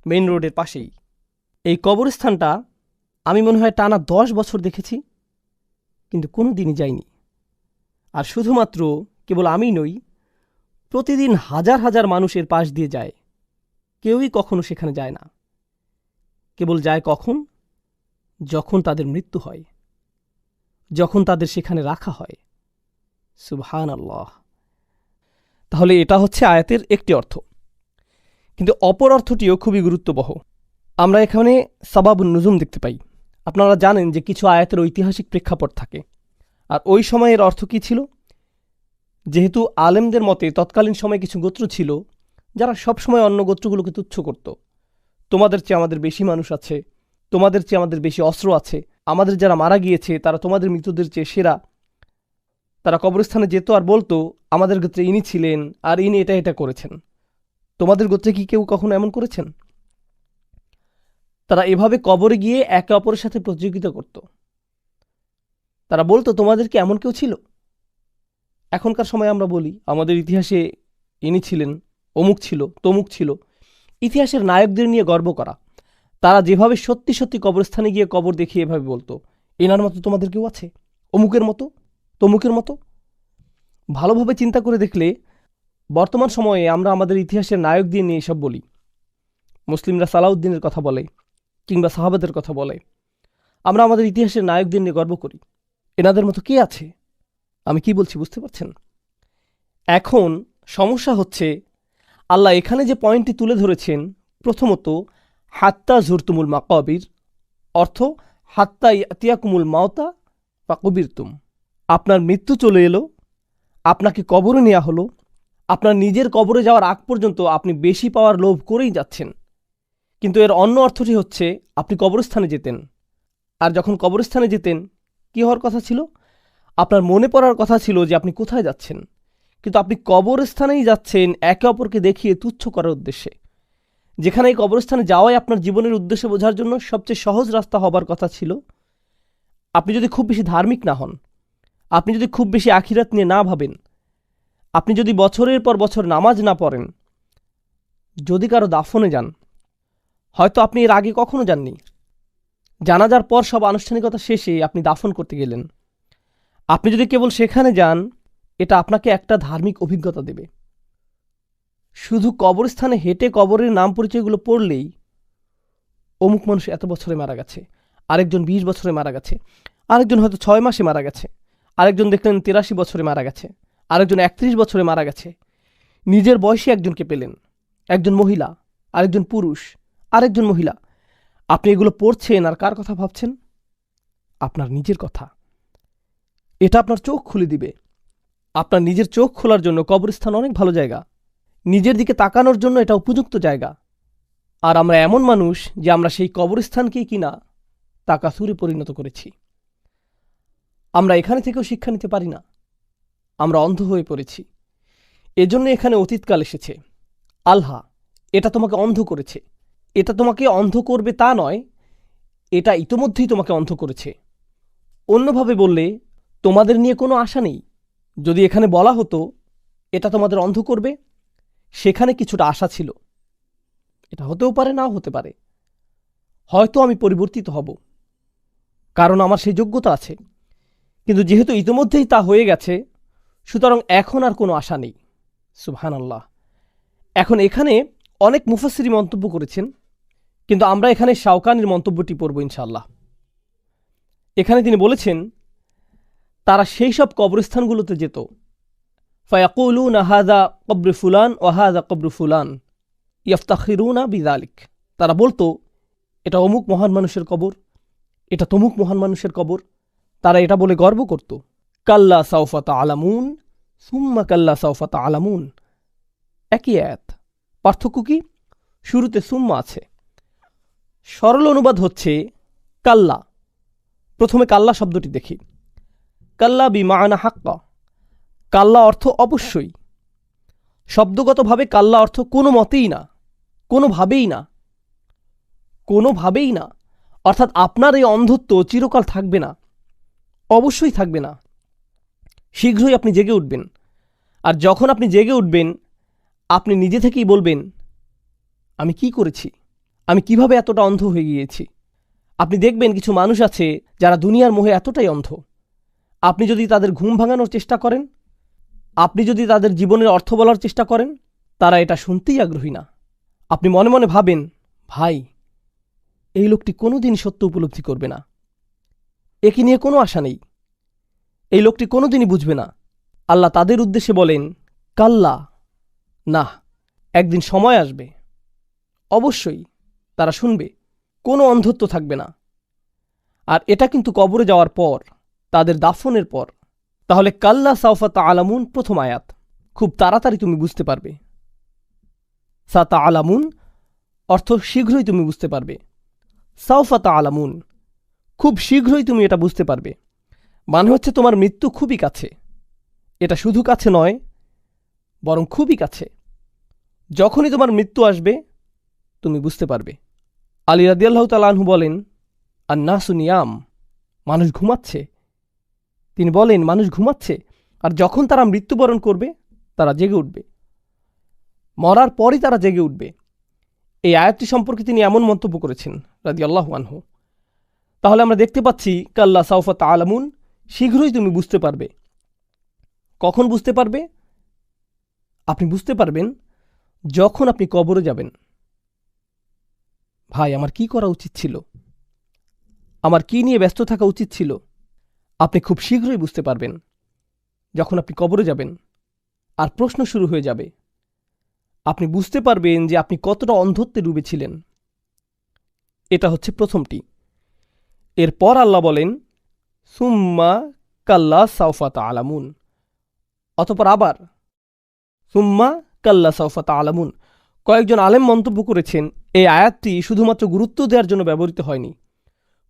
মেইন রোডের পাশেই। এই কবরস্থানটা আমি মনে হয় টানা 10 বছর দেখেছি, কিন্তু কোনো দিনই যাইনি। আর শুধুমাত্র কেবল আমি নই, প্রতিদিন হাজার হাজার মানুষের পাশ দিয়ে যায়। কেউই কখনো সেখানে যায় না। কেবল যায় কখন? যখন তাদের মৃত্যু হয়, যখন তাদের সেখানে রাখা হয়। সুবহানাল্লাহ। তাহলে এটা হচ্ছে আয়াতের একটি অর্থ, কিন্তু অপর অর্থটিও খুবই গুরুত্ববহ। আমরা এখানে সাবাবুন নুজুম দেখতে পাই। আপনারা জানেন যে কিছু আয়াতের ঐতিহাসিক প্রেক্ষাপট থাকে, আর ওই সময়ের অর্থ কী ছিল? যেহেতু আলেমদের মতে তৎকালীন সময়ে কিছু গোত্র ছিল যারা সবসময় অন্য গোত্রগুলোকে তুচ্ছ করত। তোমাদের চেয়ে আমাদের বেশি মানুষ আছে, তোমাদের চেয়ে আমাদের বেশি অস্ত্র আছে, আমাদের যারা মারা গিয়েছে তারা তোমাদের মৃতদের চেয়ে সেরা। তারা কবরস্থানে যেত আর বলতো, আমাদের গোত্রে ইনি ছিলেন আর ইনি এটা এটা করেছেন। তোমাদের গোত্রে কি কেউ কখনো এমন করেছেন? তারা এভাবে কবরে গিয়ে একে অপরের সাথে প্রতিযোগিতা করত। তারা বলতো, তোমাদের কি এমন কেউ ছিল? এখনকার সময় আমরা বলি, আমাদের ইতিহাসে ইনি ছিলেন, অমুক ছিল, তমুক ছিল। ইতিহাসের নায়কদের নিয়ে গর্ব করা। তারা যেভাবে সত্যি সত্যি কবরস্থানে গিয়ে কবর দেখিয়ে এভাবে বলতো, এনার মতো তোমাদের কেউ আছে? অমুকের মতো, তমুকের মতো। ভালোভাবে চিন্তা করে দেখলে বর্তমান সময়ে আমরা আমাদের ইতিহাসের নায়কদের নিয়ে এসব বলি। মুসলিমরা সালাউদ্দিনের কথা বলে, কিংবা সাহাবাদের কথা বলে। আমরা আমাদের ইতিহাসের নায়কদের নিয়ে গর্ব করি। এনাদের মতো কে আছে? আমি কি বলছি বুঝতে পারছেন? এখন সমস্যা হচ্ছে, আল্লাহ এখানে যে পয়েন্টটি তুলে ধরেছেন, প্রথমত হাত্তা জুরতুমুল মাকাবির, অর্থ হাত্তা ইয়াতিয়াকুমুল মাওতা ফাকুবিরতুম। আপনার মৃত্যু চলে এলো, আপনাকে কবরে নেওয়া হলো। আপনার নিজের কবরে যাওয়ার আগ পর্যন্ত আপনি বেশি পাওয়ার লোভ করেই যাচ্ছেন। কিন্তু এর অন্য অর্থটি হচ্ছে, আপনি কবরস্থানে যেতেন, আর যখন কবরস্থানে যেতেন কী হওয়ার কথা ছিল? আপনার মনে পড়ার কথা ছিল যে আপনি কোথায় যাচ্ছেন, কিন্তু আপনি কবরস্থানেই যাচ্ছেন একে অপরকে দেখিয়ে তুচ্ছ করার উদ্দেশ্যে। যেখানে এই কবরস্থানে যাওয়াই আপনার জীবনের উদ্দেশ্য বোঝার জন্য সবচেয়ে সহজ রাস্তা হবার কথা ছিল। আপনি যদি খুব বেশি ধার্মিক না হন, আপনি যদি খুব বেশি আখিরাত নিয়ে না ভাবেন, আপনি যদি বছরের পর বছর নামাজ না পড়েন, যদি কারো দাফনে যান, হয়তো আপনি এর আগে কখনো যাননি, জানাজার পর সব আনুষ্ঠানিকতা শেষে আপনি দাফন করতে গেলেন, আপনি যদি কেবল সেখানে যান, এটা আপনাকে একটা ধার্মিক অভিজ্ঞতা দেবে। শুধু কবরস্থানে হেঁটে কবরের নাম পরিচয়গুলো পড়লেই, অমুক মানুষ এত বছরে মারা গেছে, আরেকজন 20 বছরে মারা গেছে, আরেকজন হয়তো 6 মাসে মারা গেছে, আরেকজন দেখলেন 83 বছরে মারা গেছে, আরেকজন 31 বছরে মারা গেছে। নিজের বয়সী একজনকে পেলেন, একজন মহিলা, আরেকজন পুরুষ, আরেকজন মহিলা। আপনি এগুলো পড়ছেন আর কার কথা ভাবছেন? আপনার নিজের কথা। এটা আপনার চোখ খুলে দিবে। আপনার নিজের চোখ খোলার জন্য কবরস্থান অনেক ভালো জায়গা। নিজের দিকে তাকানোর জন্য এটা উপযুক্ত জায়গা। আর আমরা এমন মানুষ যে আমরা সেই কবরস্থানকেই কিনা তাকাসুরে পরিণত করেছি। আমরা এখানে থেকেও শিক্ষা নিতে পারি না, আমরা অন্ধ হয়ে পড়েছি। এজন্য এখানে অতীতকাল এসেছে। আল্লাহ এটা তোমাকে অন্ধ করেছে। এটা তোমাকে অন্ধ করবে তা নয়, এটা ইতোমধ্যেই তোমাকে অন্ধ করেছে। অন্যভাবে বললে, তোমাদের নিয়ে কোনো আশা নেই। যদি এখানে বলা হতো এটা তোমাদের অন্ধ করবে, সেখানে কিছুটা আশা ছিল। এটা হতেও পারে, নাও হতে পারে। হয়তো আমি পরিবর্তিত হব, কারণ আমার সেই যোগ্যতা আছে। কিন্তু যেহেতু ইতিমধ্যেই তা হয়ে গেছে, সুতরাং এখন আর কোনো আশা নেই। সুবহানাল্লাহ। এখন এখানে অনেক মুফাসসিরি মন্তব্য করেছেন, কিন্তু আমরা এখানে শাওকানির মন্তব্যটি পড়ব ইনশাআল্লাহ। এখানে তিনি বলেছেন, তারা সেই সব কবরস্থানগুলোতে যেত, ফায়াকুলুনা হাযা কবর ফুলান ওয়া হাযা কবর ফুলান ইফতাখিরুনা বিযালিক। তারা বলতো, এটা অমুক মহান মানুষের কবর, এটা তমুক মহান মানুষের কবর। তারা এটা বলে গর্ব করত, কাল্লা সাউফা তা'লামুন সুম্মা কাল্লা সাউফা তা'লামুন। একই আয়াত, পার্থক্য কি? শুরুতে সুম্মা আছে। সরল অনুবাদ হচ্ছে কাল্লা। প্রথমে কাল্লা শব্দটি দেখি। কাল্লা বিমাআনা হাক্কা। কাল্লা অর্থ অবশ্যই। শব্দগতভাবে কাল্লা অর্থ কোনো মতেই না, কোনোভাবেই না, কোনোভাবেই না। অর্থাৎ আপনার এই অন্ধত্ব চিরকাল থাকবে না, অবশ্যই থাকবে না। শীঘ্রই আপনি জেগে উঠবেন। আর যখন আপনি জেগে উঠবেন, আপনি নিজে থেকেই বলবেন, আমি কি করেছি, আমি কিভাবে এতটা অন্ধ হয়ে গিয়েছি। আপনি দেখবেন কিছু মানুষ আছে যারা দুনিয়ার মোহে এতটাই অন্ধ, আপনি যদি তাদের ঘুম ভাঙানোর চেষ্টা করেন, আপনি যদি তাদের জীবনের অর্থ বলার চেষ্টা করেন, তারা এটা শুনতেই আগ্রহী না। আপনি মনে মনে ভাবেন, ভাই, এই লোকটি কোনোদিন সত্য উপলব্ধি করবে না, একে নিয়ে কোনো আশা নেই, এই লোকটি কোনোদিনই বুঝবে না। আল্লাহ তাদের উদ্দেশ্যে বলেন, কাল্লা, না, একদিন সময় আসবে, অবশ্যই তারা শুনবে, কোনো অন্ধত্ব থাকবে না। আর এটা কিন্তু কবরে যাওয়ার পর, তাদের দাফনের পর। তাহলে কাল্লা সাউফা তা'লামুন প্রথম আয়াত, খুব তাড়াতাড়ি তুমি বুঝতে পারবে। সা তা'লামুন অর্থ শীঘ্রই তুমি বুঝতে পারবে। সাউফা তা'লামুন, খুব শীঘ্রই তুমি এটা বুঝতে পারবে। মানে হচ্ছে তোমার মৃত্যু খুবই কাছে। এটা শুধু কাছে নয়, বরং খুবই কাছে। যখনই তোমার মৃত্যু আসবে, তুমি বুঝতে পারবে। আলী রাদিয়াল্লাহু তাআলা আনহু বলেন, আন-নাসু নিয়াম, মানুষ ঘুমাচ্ছে। তিনি বলেন, মানুষ ঘুমাচ্ছে, আর যখন তারা মৃত্যুবরণ করবে, তারা জেগে উঠবে। মরার পরই তারা জেগে উঠবে। এই আয়াতটি সম্পর্কে তিনি এমন মন্তব্য করেছেন রাদিয়াল্লাহু আনহু। তাহলে আমরা দেখতে পাচ্ছি, কাল্লা সাউফা তা'লামুন, শীঘ্রই তুমি বুঝতে পারবে। কখন বুঝতে পারবে? আপনি বুঝতে পারবেন যখন আপনি কবরে যাবেন। ভাই, আমার কি করা উচিত ছিল, আমার কি নিয়ে ব্যস্ত থাকা উচিত ছিল, আপনি খুব শীঘ্রই বুঝতে পারবেন যখন আপনি কবরে যাবেন। আর প্রশ্ন শুরু হয়ে যাবে। আপনি বুঝতে পারবেন যে আপনি কতটা অন্ধত্বে ডুবেছিলেন। এটা হচ্ছে প্রথমটি। এরপর আল্লাহ বলেন, সুম্মা কাল্লা সাউফা তা'লামুন, অতঃপর আবার সুম্মা কাল্লা সাউফা তা'লামুন। কয়েকজন আলেম মন্তব্য করেছেন, এই আয়াতটি শুধুমাত্র গুরুত্ব দেওয়ার জন্য ব্যবহৃত হয়নি।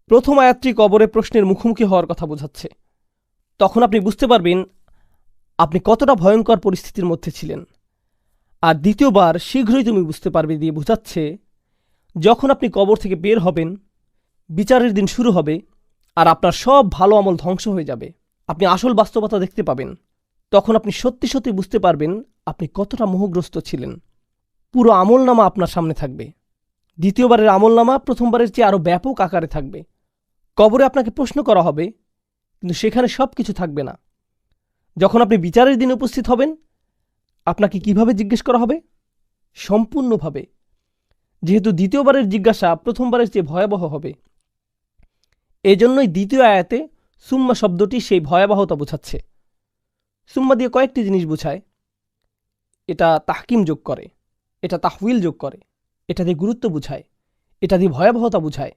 প্রথম আয়াতটি কবরে প্রশ্নের মুখোমুখি হওয়ার কথা বোঝাচ্ছে। তখন আপনি বুঝতে পারবেন আপনি কতটা ভয়ঙ্কর পরিস্থিতির মধ্যে ছিলেন। আর দ্বিতীয়বার শীঘ্রই তুমি বুঝতে পারবে দিয়ে বোঝাচ্ছে, যখন আপনি কবর থেকে বের হবেন, বিচারের দিন শুরু হবে, আর আপনার সব ভালো আমল ধ্বংস হয়ে যাবে। আপনি আসল বাস্তবতা দেখতে পাবেন। তখন আপনি সত্যি সত্যি বুঝতে পারবেন আপনি কতটা মোহগ্রস্ত ছিলেন। পুরো আমলনামা আপনার সামনে থাকবে। দ্বিতীয়বারের আমলনামা প্রথমবারের চেয়ে আরও ব্যাপক আকারে থাকবে। কবরে আপনাকে প্রশ্ন করা হবে, কিন্তু সেখানে সব কিছু থাকবে না। যখন আপনি বিচারের দিনে উপস্থিত হবেন, আপনাকে কিভাবে জিজ্ঞেস করা হবে? সম্পূর্ণভাবে। যেহেতু দ্বিতীয়বারের জিজ্ঞাসা প্রথমবারের চেয়ে ভয়াবহ হবে, এজন্যই দ্বিতীয় আয়াতে সুম্মা শব্দটি সেই ভয়াবহতা বোঝাচ্ছে। সুম্মা দিয়ে কয়েকটি জিনিস বোঝায়। এটা তাহকিম যোগ করে, এটা তাহউইল যোগ করে, এটা দিয়ে গুরুত্ব বুঝায়, এটা দিয়ে ভয়াবহতা বুঝায়,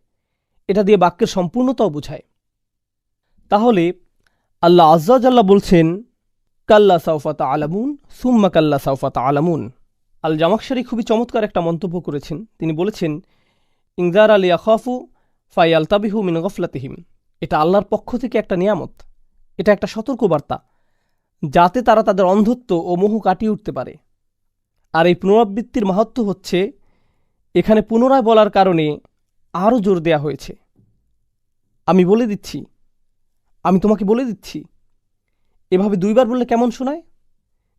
এটা দিয়ে বাক্যের সম্পূর্ণতাও বুঝায়। তাহলে আল্লাহ আজ্জা জাল্লা বলছেন, কাল্লা সাউফা তা'লামুন সুম্মা কাল্লা সাউফা তা'লামুন। আল জামাখশারি খুবই চমৎকার একটা মন্তব্য করেছেন। তিনি বলেছেন, ইনজার আলী আখাফু ফায়াল তাবিহু মিন গফলাতিহিম। এটা আল্লাহর পক্ষ থেকে একটা নিয়ামত, এটা একটা সতর্কবার্তা, যাতে তারা তাদের অন্ধত্ব ও মোহ কাটিয়ে উঠতে পারে। আর এই পুনরাবৃত্তির মাহাত্ম্য হচ্ছে, এখানে পুনরায় বলার কারণে আরও জোর দেয়া হয়েছে। আমি বলে দিচ্ছি, আমি তোমাকে বলে দিচ্ছি। এভাবে দুইবার বললে কেমন শোনায়?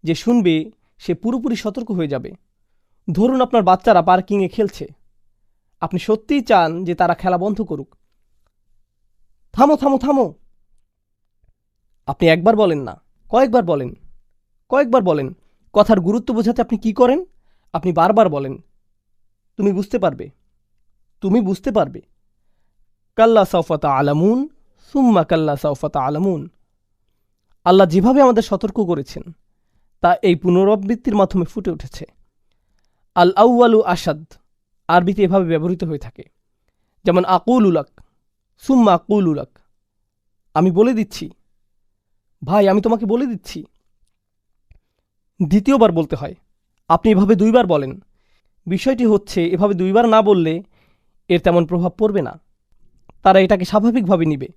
যে শুনবে সে পুরোপুরি সতর্ক হয়ে যাবে। ধরুন আপনার বাচ্চারা পার্কিংয়ে খেলছে, আপনি সত্যিই চান যে তারা খেলা বন্ধ করুক। থামো থামো থামো। আপনি একবার বলেন না, কয়েকবার বলেন, কয়েকবার বলেন। কথার গুরুত্ব বোঝাতে আপনি কি করেন? আপনি বারবার বলেন। তুমি বুঝতে পারবে, তুমি বুঝতে পারবে। কাল্লা সাউফা তা'লামুন সুম্মা কাল্লা সাউফা তা'লামুন। আল্লাহ যেভাবে আমাদের সতর্ক করেছেন, তা এই পুনরাবৃত্তির মাধ্যমে ফুটে উঠেছে। আল আউয়ালু আসাদ আরবিতে এভাবে ব্যবহৃত হয়ে থাকে। যেমন আকুল উলাক, সুম্মা আকুল উলাক। আমি বলে দিচ্ছি, ভাই আমি তোমাকে বলে দিচ্ছি। দ্বিতীয়বার বলতে হয়। আপনি এভাবে 2বার বলেন। বিষয়টি হচ্ছে এভাবে 2বার না বললে এর তেমন প্রভাব পড়বে না, তারা এটাকে স্বাভাবিকভাবে নিবে।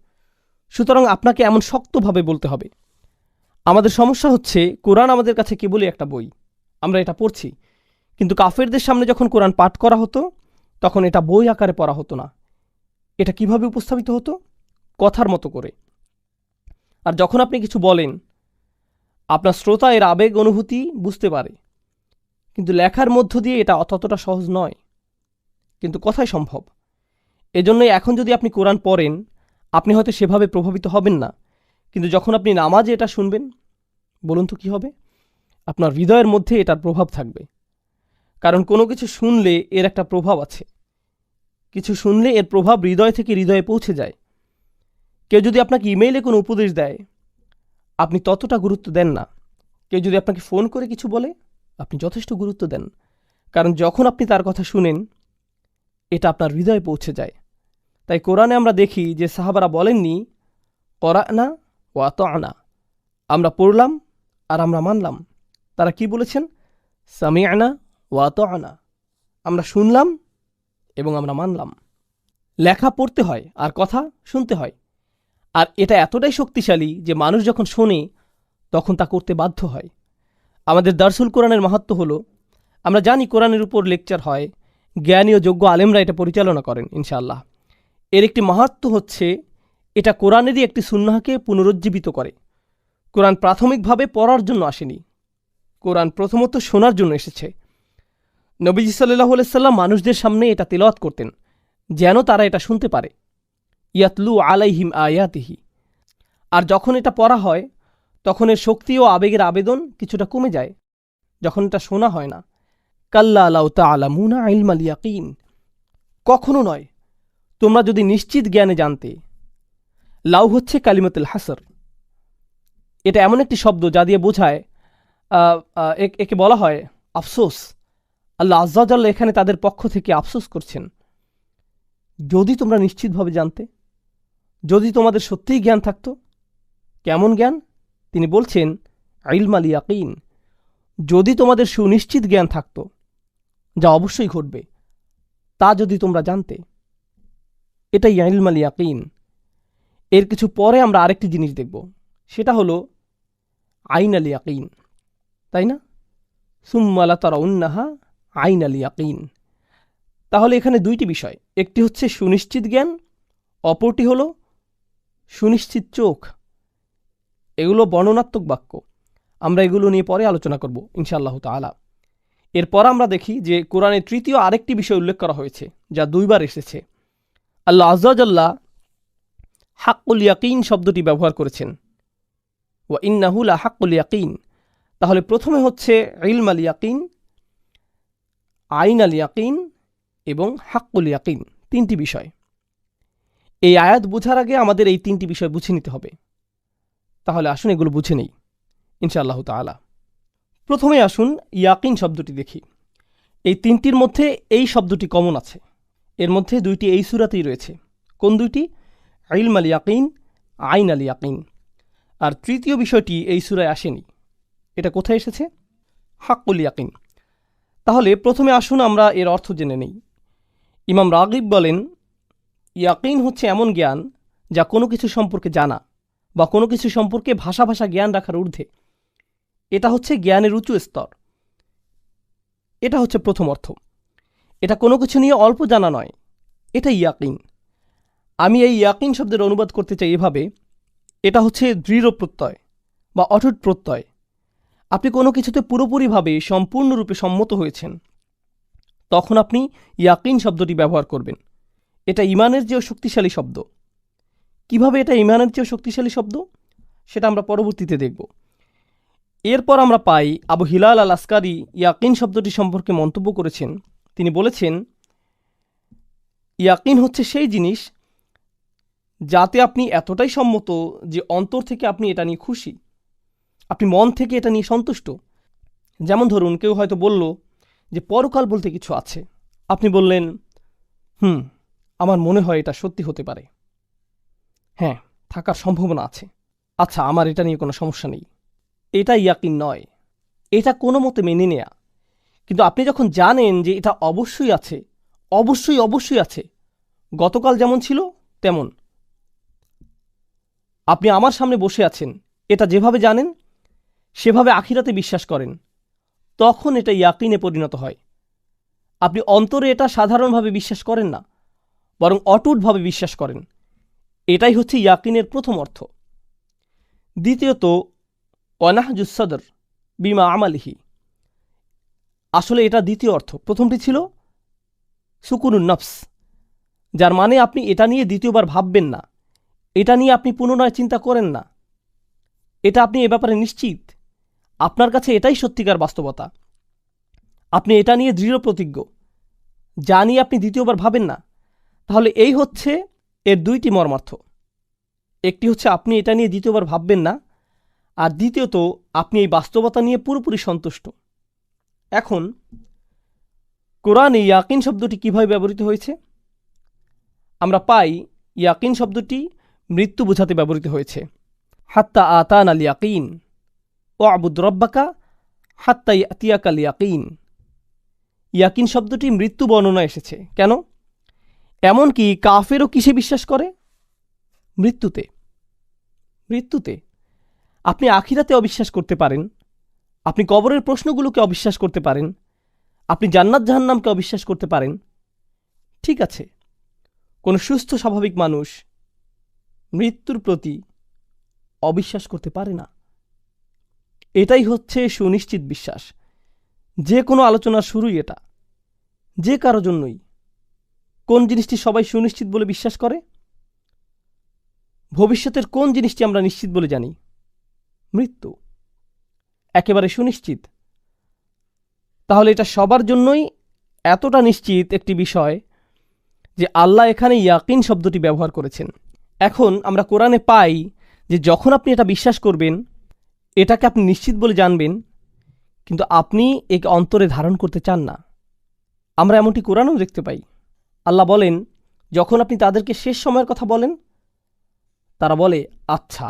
সুতরাং আপনাকে এমন শক্তভাবে বলতে হবে। আমাদের সমস্যা হচ্ছে কোরআন আমাদের কাছে কেবলই একটা বই, আমরা এটা পড়ছি, কিন্তু কাফেরদের সামনে যখন কোরআন পাঠ করা হতো তখন এটা বই আকারে পড়া হতো না। এটা কিভাবে উপস্থাপিত হতো? কথার মতো করে। আর যখন আপনি কিছু বলেন, আপনার শ্রোতা এর আবেগ অনুভূতি বুঝতে পারে, কিন্তু লেখার মধ্য দিয়ে এটা ততটা সহজ নয়, কিন্তু কথাই সম্ভব। এজন্যই এখন যদি আপনি কোরআন পড়েন, আপনি হয়তো সেভাবে প্রভাবিত হবেন না, কিন্তু যখন আপনি নামাজে এটা শুনবেন, বলুন তো কী হবে? আপনার হৃদয়ের মধ্যে এটার প্রভাব থাকবে। কারণ কোনো কিছু শুনলে এর একটা প্রভাব আছে, কিছু শুনলে এর প্রভাব হৃদয় থেকে হৃদয়ে পৌঁছে যায়। কেউ যদি আপনাকে ইমেইলে কোনো উপদেশ দেয়, আপনি ততটা গুরুত্ব দেন না। কেউ যদি আপনাকে ফোন করে কিছু বলে, আপনি যথেষ্ট গুরুত্ব দেন, কারণ যখন আপনি তার কথা শুনেন, এটা আপনার হৃদয়ে পৌঁছে যায়। তাই কোরআনে আমরা দেখি যে সাহাবারা বলেননি করানা ওয়া আতানা, আমরা পড়লাম আর আমরা মানলাম। তারা কি বলেছেন? সামিআনা ওয়া আতানা, আমরা শুনলাম এবং আমরা মানলাম। লেখা পড়তে হয় আর কথা শুনতে হয়। আর এটা এতটাই শক্তিশালী যে মানুষ যখন শোনে তখন তা করতে বাধ্য হয়। আমাদের দারসুল কোরআনের মাহাত্ম্য হলো, আমরা জানি কোরআনের উপর লেকচার হয়, জ্ঞানী ও যোগ্য আলেমরা এটা পরিচালনা করেন ইনশাআল্লাহ। এর একটি মাহাত্ম্য হচ্ছে এটা কোরআনেরই একটি সুন্নাহকে পুনরুজ্জীবিত করে। কোরআন প্রাথমিকভাবে পড়ার জন্য আসেনি, কোরআন প্রথমত শোনার জন্য এসেছে। নবীজি সাল্লাল্লাহু আলাইহি সাল্লাম মানুষদের সামনে এটা তেলাওয়াত করতেন যেন তারা এটা শুনতে পারে। ইয়াতলু আলাইহিম আয়াতিহি। আর যখন এটা পড়া হয় তখন এর শক্তি ও আবেগের আবেদন কিছুটা কমে যায়, যখন এটা শোনা হয় না। কাল্লা লাউ তা'লামুনা ইলমাল ইয়াকিন, কখনো নয়, তোমরা যদি নিশ্চিত জ্ঞানে জানতে। লাউ হচ্ছে কালিমাতুল হাসর। এটা এমন একটি শব্দ যা দিয়ে বোঝায়, একে বলা হয় আফসোস। আল্লাহ আজ্জা ওয়া জাল্লা এখানে তাদের পক্ষ থেকে আফসোস করছেন। যদি তোমরা নিশ্চিতভাবে জানতে, যদি তোমাদের সত্যিই জ্ঞান থাকতো। কেমন জ্ঞান? তিনি বলছেন ইলমাল ইয়াকিন, যদি তোমাদের সুনিশ্চিত জ্ঞান থাকতো, যা অবশ্যই ঘটবে, তা যদি তোমরা জানতে। এটাই ইলমাল ইয়াকিন। এর কিছু পরে আমরা আরেকটি জিনিস দেখব, সেটা হলো আইন আল ইয়াকিন, তাই না? সুম্মা লাতারাউন্নাহা আইন আল ইয়াকিন। তাহলে এখানে 2টি বিষয়, একটি হচ্ছে সুনিশ্চিত জ্ঞান, অপরটি হলো সুনিশ্চিত চোখ। এগুলো বর্ণনাত্মক বাক্য, আমরা এগুলো নিয়ে পরে আলোচনা করব ইনশাআল্লাহ তাআলা। এরপর আমরা দেখি যে কোরআনে তৃতীয় আরেকটি বিষয় উল্লেখ করা হয়েছে যা 2বার এসেছে। আল্লাহ আজ্জা ওয়া জাল্লা হাক্কুল ইয়াকিন শব্দটি ব্যবহার করেছেন, ওয়া ইন্নাহু লা হাক্কুল ইয়াকিন। তাহলে প্রথমে হচ্ছে ইলম আল ইয়াকিন, আইন আল ইয়াকিন এবং হাক্কুল ইয়াকিন, 3টি বিষয়। এই আয়াত বোঝার আগে আমাদের এই 3টি বিষয় বুঝে নিতে হবে। তাহলে আসুন এগুলো বুঝে নেই ইনশাআল্লাহ তাআলা। প্রথমে আসুন ইয়াকিন শব্দটি দেখি। এই 3টির মধ্যে এই শব্দটি কমন আছে, এর মধ্যে 2টি এই সূরাতেই রয়েছে। কোন 2টি? ইলম আল ইয়াকিন, আইন আল ইয়াকিন। আর তৃতীয় বিষয়টি এই সূরায় আসেনি। এটা কোথায় এসেছে? হাক্কুল ইয়াকিন। তাহলে প্রথমে আসুন আমরা এর অর্থ জেনে নেই। ইমাম রাগিব বলেন, ইয়াকিন হচ্ছে এমন জ্ঞান যা কোনো কিছু সম্পর্কে জানা বা কোনো কিছু সম্পর্কে ভাষা জ্ঞান রাখার ঊর্ধ্বে। এটা হচ্ছে জ্ঞানের উঁচু স্তর। এটা হচ্ছে প্রথম অর্থ। এটা কোনো কিছু নিয়ে অল্প জানা নয়, এটা ইয়াকিন। আমি এই ইয়াকিন শব্দের অনুবাদ করতে চাই এভাবে, এটা হচ্ছে দৃঢ় প্রত্যয় বা অটুট প্রত্যয়। আপনি কোনো কিছুতে পুরোপুরিভাবে সম্পূর্ণরূপে সম্মত হয়েছেন, তখন আপনি ইয়াকিন শব্দটি ব্যবহার করবেন। এটা ইমানের চেয়েও শক্তিশালী শব্দ। কিভাবে এটা ইমানের চেয়েও শক্তিশালী শব্দ, সেটা আমরা পরবর্তীতে দেখব। এরপর আমরা পাই আবু হিলাল আল আসকারি ইয়াকিন শব্দটি সম্পর্কে মন্তব্য করেছেন। তিনি বলেছেন, ইয়াকিন হচ্ছে সেই জিনিস যাতে আপনি এতটাই সম্মত যে অন্তর থেকে আপনি এটা নিয়ে খুশি, আপনি মন থেকে এটা নিয়ে সন্তুষ্ট। যেমন ধরুন, কেউ হয়তো বলল যে পরকাল বলতে কিছু আছে, আপনি বললেন আমার মনে হয় এটা সত্যি হতে পারে। হ্যাঁ, থাকার সম্ভাবনা আছে। আচ্ছা, আমার এটা নিয়ে কোনো সমস্যা নেই। এটা ইয়াকিন নয়, এটা কোনো মতে মেনে নেয়া। কিন্তু আপনি যখন জানেন যে এটা অবশ্যই আছে, অবশ্যই অবশ্যই আছে, গতকাল যেমন ছিল তেমন, আপনি আমার সামনে বসে আছেন, এটা যেভাবে জানেন সেভাবে আখিরাতে বিশ্বাস করেন, তখন এটা ইয়াকিনে পরিণত হয়। আপনি অন্তরে এটা সাধারণভাবে বিশ্বাস করেন না, বরং অটুটভাবে বিশ্বাস করেন। এটাই হচ্ছে ইয়াকিনের প্রথম অর্থ। দ্বিতীয়ত, ওয়ানাহজুস সদর বিমা আমালিহি। আসলে এটা দ্বিতীয় অর্থ। প্রথমটি ছিল সুকুনুন নফস, যার মানে আপনি এটা নিয়ে দ্বিতীয়বার ভাববেন না, এটা নিয়ে আপনি পুনরায় চিন্তা করেন না, এটা আপনি এ ব্যাপারে নিশ্চিত, আপনার কাছে এটাই সত্যিকার বাস্তবতা। আপনি এটা নিয়ে দৃঢ় প্রতিজ্ঞ, যা নিয়ে আপনি দ্বিতীয়বার ভাবেন না। তাহলে এই হচ্ছে এর দুইটি মর্মার্থ। একটি হচ্ছে আপনি এটা নিয়ে দ্বিতীয়বার ভাববেন না, আর দ্বিতীয়ত আপনি এই বাস্তবতা নিয়ে পুরোপুরি সন্তুষ্ট। এখন কোরআনে ইয়াকিন শব্দটি কিভাবে ব্যবহৃত হয়েছে? আমরা পাই ইয়াকিন শব্দটি মৃত্যু বোঝাতে ব্যবহৃত হয়েছে। হাত্তা আতান আল ইয়াকিন ও আবুদ রব্বাকা হাত্তা ইয়াতিয়াকাল ইয়াকিন। ইয়াকিন শব্দটি মৃত্যু বর্ণনা এসেছে। কেন? এমনকি কাফেরও কিসে বিশ্বাস করে? মৃত্যুতে। মৃত্যুতে। আপনি আখিরাতে অবিশ্বাস করতে পারেন, আপনি কবরের প্রশ্নগুলোকে অবিশ্বাস করতে পারেন, আপনি জান্নাত জাহান্নামকে অবিশ্বাস করতে পারেন, ঠিক আছে। কোনো সুস্থ স্বাভাবিক মানুষ মৃত্যুর প্রতি অবিশ্বাস করতে পারে না। এটাই হচ্ছে সুনিশ্চিত বিশ্বাস। যে কোনো আলোচনার শুরুই এটা, যে কারো জন্যই। কোন জিনিসটি সবাই সুনিশ্চিত বলে বিশ্বাস করে? ভবিষ্যতের কোন জিনিসটি আমরা নিশ্চিত বলে জানি? মৃত্যু। একেবারে সুনিশ্চিত। তাহলে এটা সবার জন্যই এতটা নিশ্চিত একটি বিষয় যে আল্লাহ এখানে ইয়াকিন শব্দটি ব্যবহার করেছেন। এখন আমরা কোরআনে পাই যে যখন আপনি এটা বিশ্বাস করবেন, এটাকে আপনি নিশ্চিত বলে জানবেন, কিন্তু আপনি একে অন্তরে ধারণ করতে চান না। আমরা এমনটি কোরআনেও দেখতে পাই। আল্লাহ বলেন, যখন আপনি তাদেরকে শেষ সময়ের কথা বলেন, তারা বলে, আচ্ছা,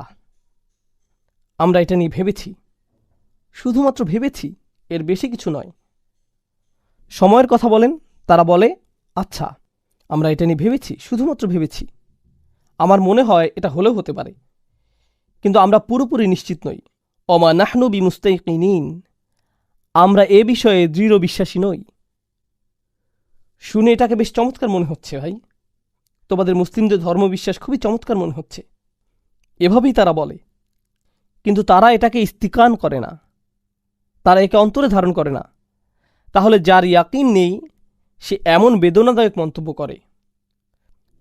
আমরা এটা নিয়ে ভেবেছি, শুধুমাত্র ভেবেছি, এর বেশি কিছু নয়। সময়ের কথা বলেন, তারা বলে, আচ্ছা, আমরা এটা নিয়ে ভেবেছি, শুধুমাত্র ভেবেছি, আমার মনে হয় এটা হলেও হতে পারে, কিন্তু আমরা পুরোপুরি নিশ্চিত নই। ওমা নাহনু বিমুস্তাইকিনিন, আমরা এ বিষয়ে দৃঢ় বিশ্বাসী নই। শুনে এটাকে বেশ চমৎকার মনে হচ্ছে ভাই, তোমাদের মুসলিমদের ধর্মবিশ্বাস খুবই চমৎকার মনে হচ্ছে, এভাবেই তারা বলে। কিন্তু তারা এটাকে ইস্তিকান করে না, তারা একে অন্তরে ধারণ করে না। তাহলে যার ইয়াকিন নেই সে এমন বেদনাদায়ক মন্তব্য করে।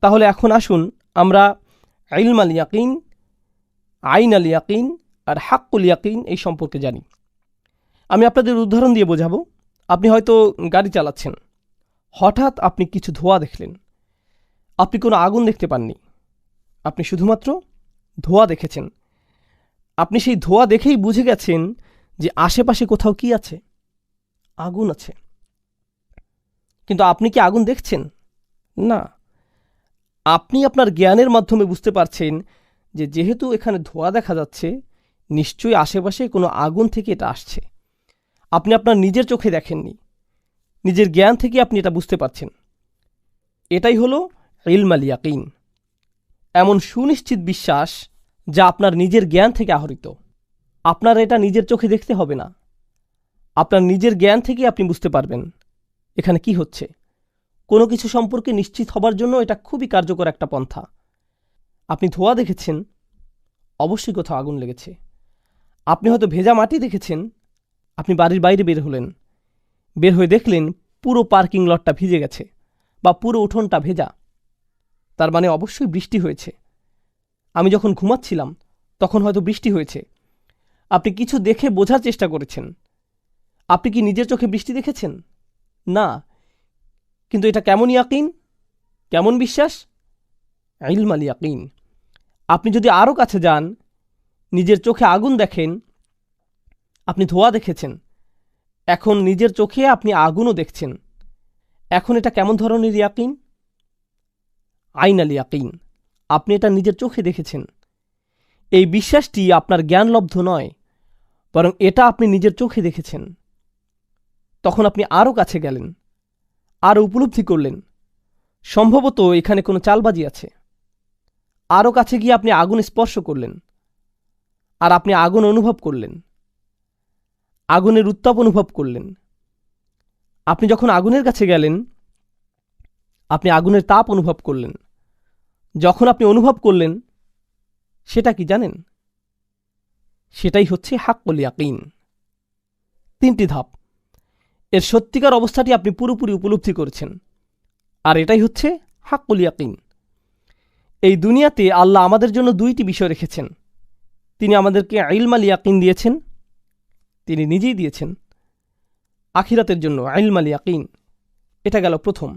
তাহলে এখন আসুন আমরা ইলম আল ইয়াকিন, আইন আল ইয়াকিন আর হাক্কুল ইয়াকিন এই সম্পর্কে জানি। আমি আপনাদের উদাহরণ দিয়ে বোঝাবো। আপনি হয়তো গাড়ি চালাচ্ছেন, হঠাৎ আপনি কিছু ধোঁয়া দেখলেন। আপনি কোনো আগুন দেখতে পাননি, আপনি শুধুমাত্র ধোঁয়া দেখেছেন। আপনি সেই ধোঁয়া দেখেই বুঝে গেছেন যে আশেপাশে কোথাও কি আছে, আগুন আছে। কিন্তু আপনি কি আগুন দেখছেন? না। আপনি আপনার জ্ঞানের মাধ্যমে বুঝতে পারছেন যে যেহেতু এখানে ধোঁয়া দেখা যাচ্ছে, নিশ্চয়ই আশেপাশে কোনো আগুন থেকে এটা আসছে। আপনি আপনার নিজের চোখে দেখেননি, নিজের জ্ঞান থেকে আপনি এটা বুঝতে পারছেন। এটাই হলো ইলম আল ইয়াকিন, এমন সুনিশ্চিত বিশ্বাস যা আপনার নিজের জ্ঞান থেকে আহরিত। আপনার এটা নিজের চোখে দেখতে হবে না, আপনার নিজের জ্ঞান থেকে আপনি বুঝতে পারবেন এখানে কি হচ্ছে। কোনো কিছু সম্পর্কে নিশ্চিত হবার জন্য এটা খুবই কার্যকর একটা পন্থা। আপনি ধোঁয়া দেখেছেন, অবশ্যই কোথাও আগুন লেগেছে। আপনি হয়তো ভেজা মাটি দেখেছেন, আপনি বাড়ির বাইরে বের হলেন, বের হয়ে দেখলেন পুরো পার্কিং লটটা ভিজে গেছে বা পুরো উঠোনটা ভেজা, তার মানে অবশ্যই বৃষ্টি হয়েছে। আমি যখন ঘুমাচ্ছিলাম তখন হয়তো বৃষ্টি হয়েছে। আপনি কিছু দেখে বোঝার চেষ্টা করেছেন। আপনি কি নিজের চোখে বৃষ্টি দেখেছেন? না। কিন্তু এটা কেমন ইয়াকিন, কেমন বিশ্বাস? ইলম আল ইয়াকিন। আপনি যদি আরও কাছে যান, নিজের চোখে আগুন দেখেন, আপনি ধোঁয়া দেখেছেন, এখন নিজের চোখে আপনি আগুনও দেখছেন, এখন এটা কেমন ধরনের ইয়াকিন? আইন আল ইয়াকিন। আপনি এটা নিজের চোখে দেখেছেন, এই বিশ্বাসটি আপনার জ্ঞানলব্ধ নয়, বরং এটা আপনি নিজের চোখে দেখেছেন। তখন আপনি আরও কাছে গেলেন, আরও উপলব্ধি করলেন সম্ভবত এখানে কোনো চালবাজি আছে। আরও কাছে গিয়ে আপনি আগুন স্পর্শ করলেন, আর আপনি আগুন অনুভব করলেন, আগুনের উত্তাপ অনুভব করলেন। আপনি যখন আগুনের কাছে গেলেন, আপনি আগুনের তাপ অনুভব করলেন। যখন আপনি অনুভব করলেন, সেটা কি জানেন? সেটাই হচ্ছে হাক্কুল ইয়াকিন। 3টি ধাপ। এর সত্যিকার অবস্থাটি আপনি পুরোপুরি উপলব্ধি করেছেন, আর এটাই হচ্ছে হাক্কুল ইয়াকিন। এই দুনিয়াতে আল্লাহ আমাদের জন্য 2টি বিষয় রেখেছেন। তিনি আমাদেরকে ইলমাল ইয়াকিন দিয়েছেন, তিনি নিজেই দিয়েছেন। আখিরাতের জন্য ইলমাল ইয়াকিন, এটা গেল প্রথম।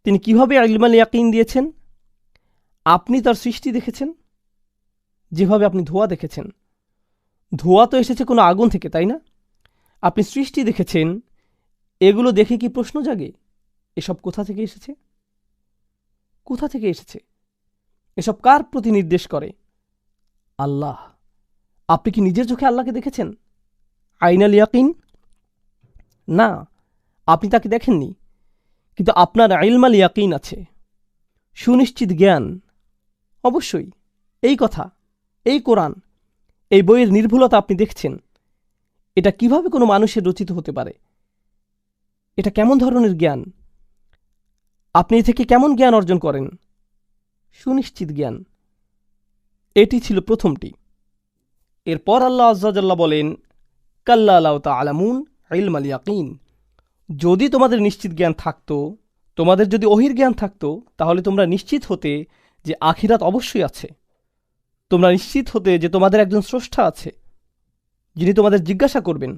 তিনি কিভাবে ইলমাল ইয়াকিন দিয়েছেন? আপনি তার সৃষ্টি দেখেছেন, যেভাবে আপনি ধোঁয়া দেখেছেন। ধোঁয়া তো এসেছে কোনো আগুন থেকে, তাই না? আপনি সৃষ্টি দেখেছেন, এগুলো দেখে কি প্রশ্ন জাগে এসব কোথা থেকে এসেছে? কোথা থেকে এসেছে? এসব কার প্রতি নির্দেশ করে? আল্লাহ। আপনি কি নিজের চোখে আল্লাহকে দেখেছেন? আইনাল ইয়াকিন? না, আপনি তাকে দেখেননি, কিন্তু আপনার ইলমাল ইয়াকিন আছে, সুনিশ্চিত জ্ঞান। অবশ্যই এই কথা, এই কোরআন, এই বইয়ের নির্ভুলতা আপনি দেখছেন। এটা কিভাবে কোনো মানুষের রচিত হতে পারে? এটা কেমন ধরনের জ্ঞান? আপনি এ থেকে কেমন জ্ঞান অর্জন করেন? সুনিশ্চিত জ্ঞান। এটি ছিল প্রথমটি। এরপর আল্লাহ আজ্জা ওয়া জাল্লা বলেন, কাল্লা লাউ তা'লামুন ইলমাল ইয়াকিন। যদি তোমাদের নিশ্চিত জ্ঞান থাকতো, তোমাদের যদি ওহির জ্ঞান থাকতো, তাহলে তোমরা নিশ্চিত হতে যে আখিরাত অবশ্যই আছে। তোমরা নিশ্চিত হতে যে তোমাদের একজন স্রষ্টা আছে, যিনি তোমাদের জিজ্ঞাসা করবেন।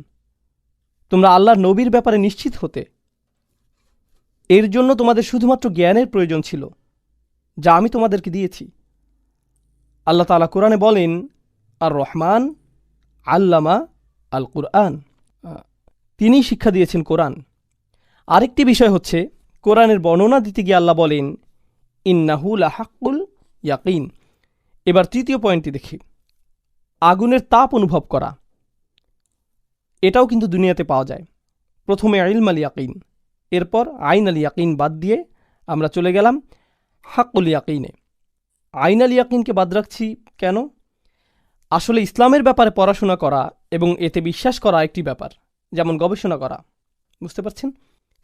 তোমরা আল্লাহর নবীর ব্যাপারে নিশ্চিত হতে। এর জন্য তোমাদের শুধুমাত্র জ্ঞানের প্রয়োজন ছিল, যা আমি তোমাদেরকে দিয়েছি। আল্লাহ তাআলা কোরআনে বলেন, আর রহমান আল্লামা আল কুরআন। তিনি শিক্ষা দিয়েছেন কোরআন। আরেকটি বিষয় হচ্ছে, কোরআনের বর্ণনা দিতে গিয়ে আল্লাহ বলেন, ইন্নাহু লাহাক্কুল ইয়াকিন। এবার তৃতীয় পয়েন্টটি দেখি, আগুনের তাপ অনুভব করা। এটাও কিন্তু দুনিয়াতে পাওয়া যায়। প্রথমে ইলমাল ইয়াকিন, এরপর আইন আল ইয়াকিন বাদ দিয়ে আমরা চলে গেলাম হাক্কুল ইয়াকিনে। আইন আল ইয়াকিনকে বাদ রাখছি কেন? আসলে ইসলামের ব্যাপারে পড়াশোনা করা এবং এতে বিশ্বাস করা একটি ব্যাপার, যেমন গবেষণা করা, বুঝতে পারছেন?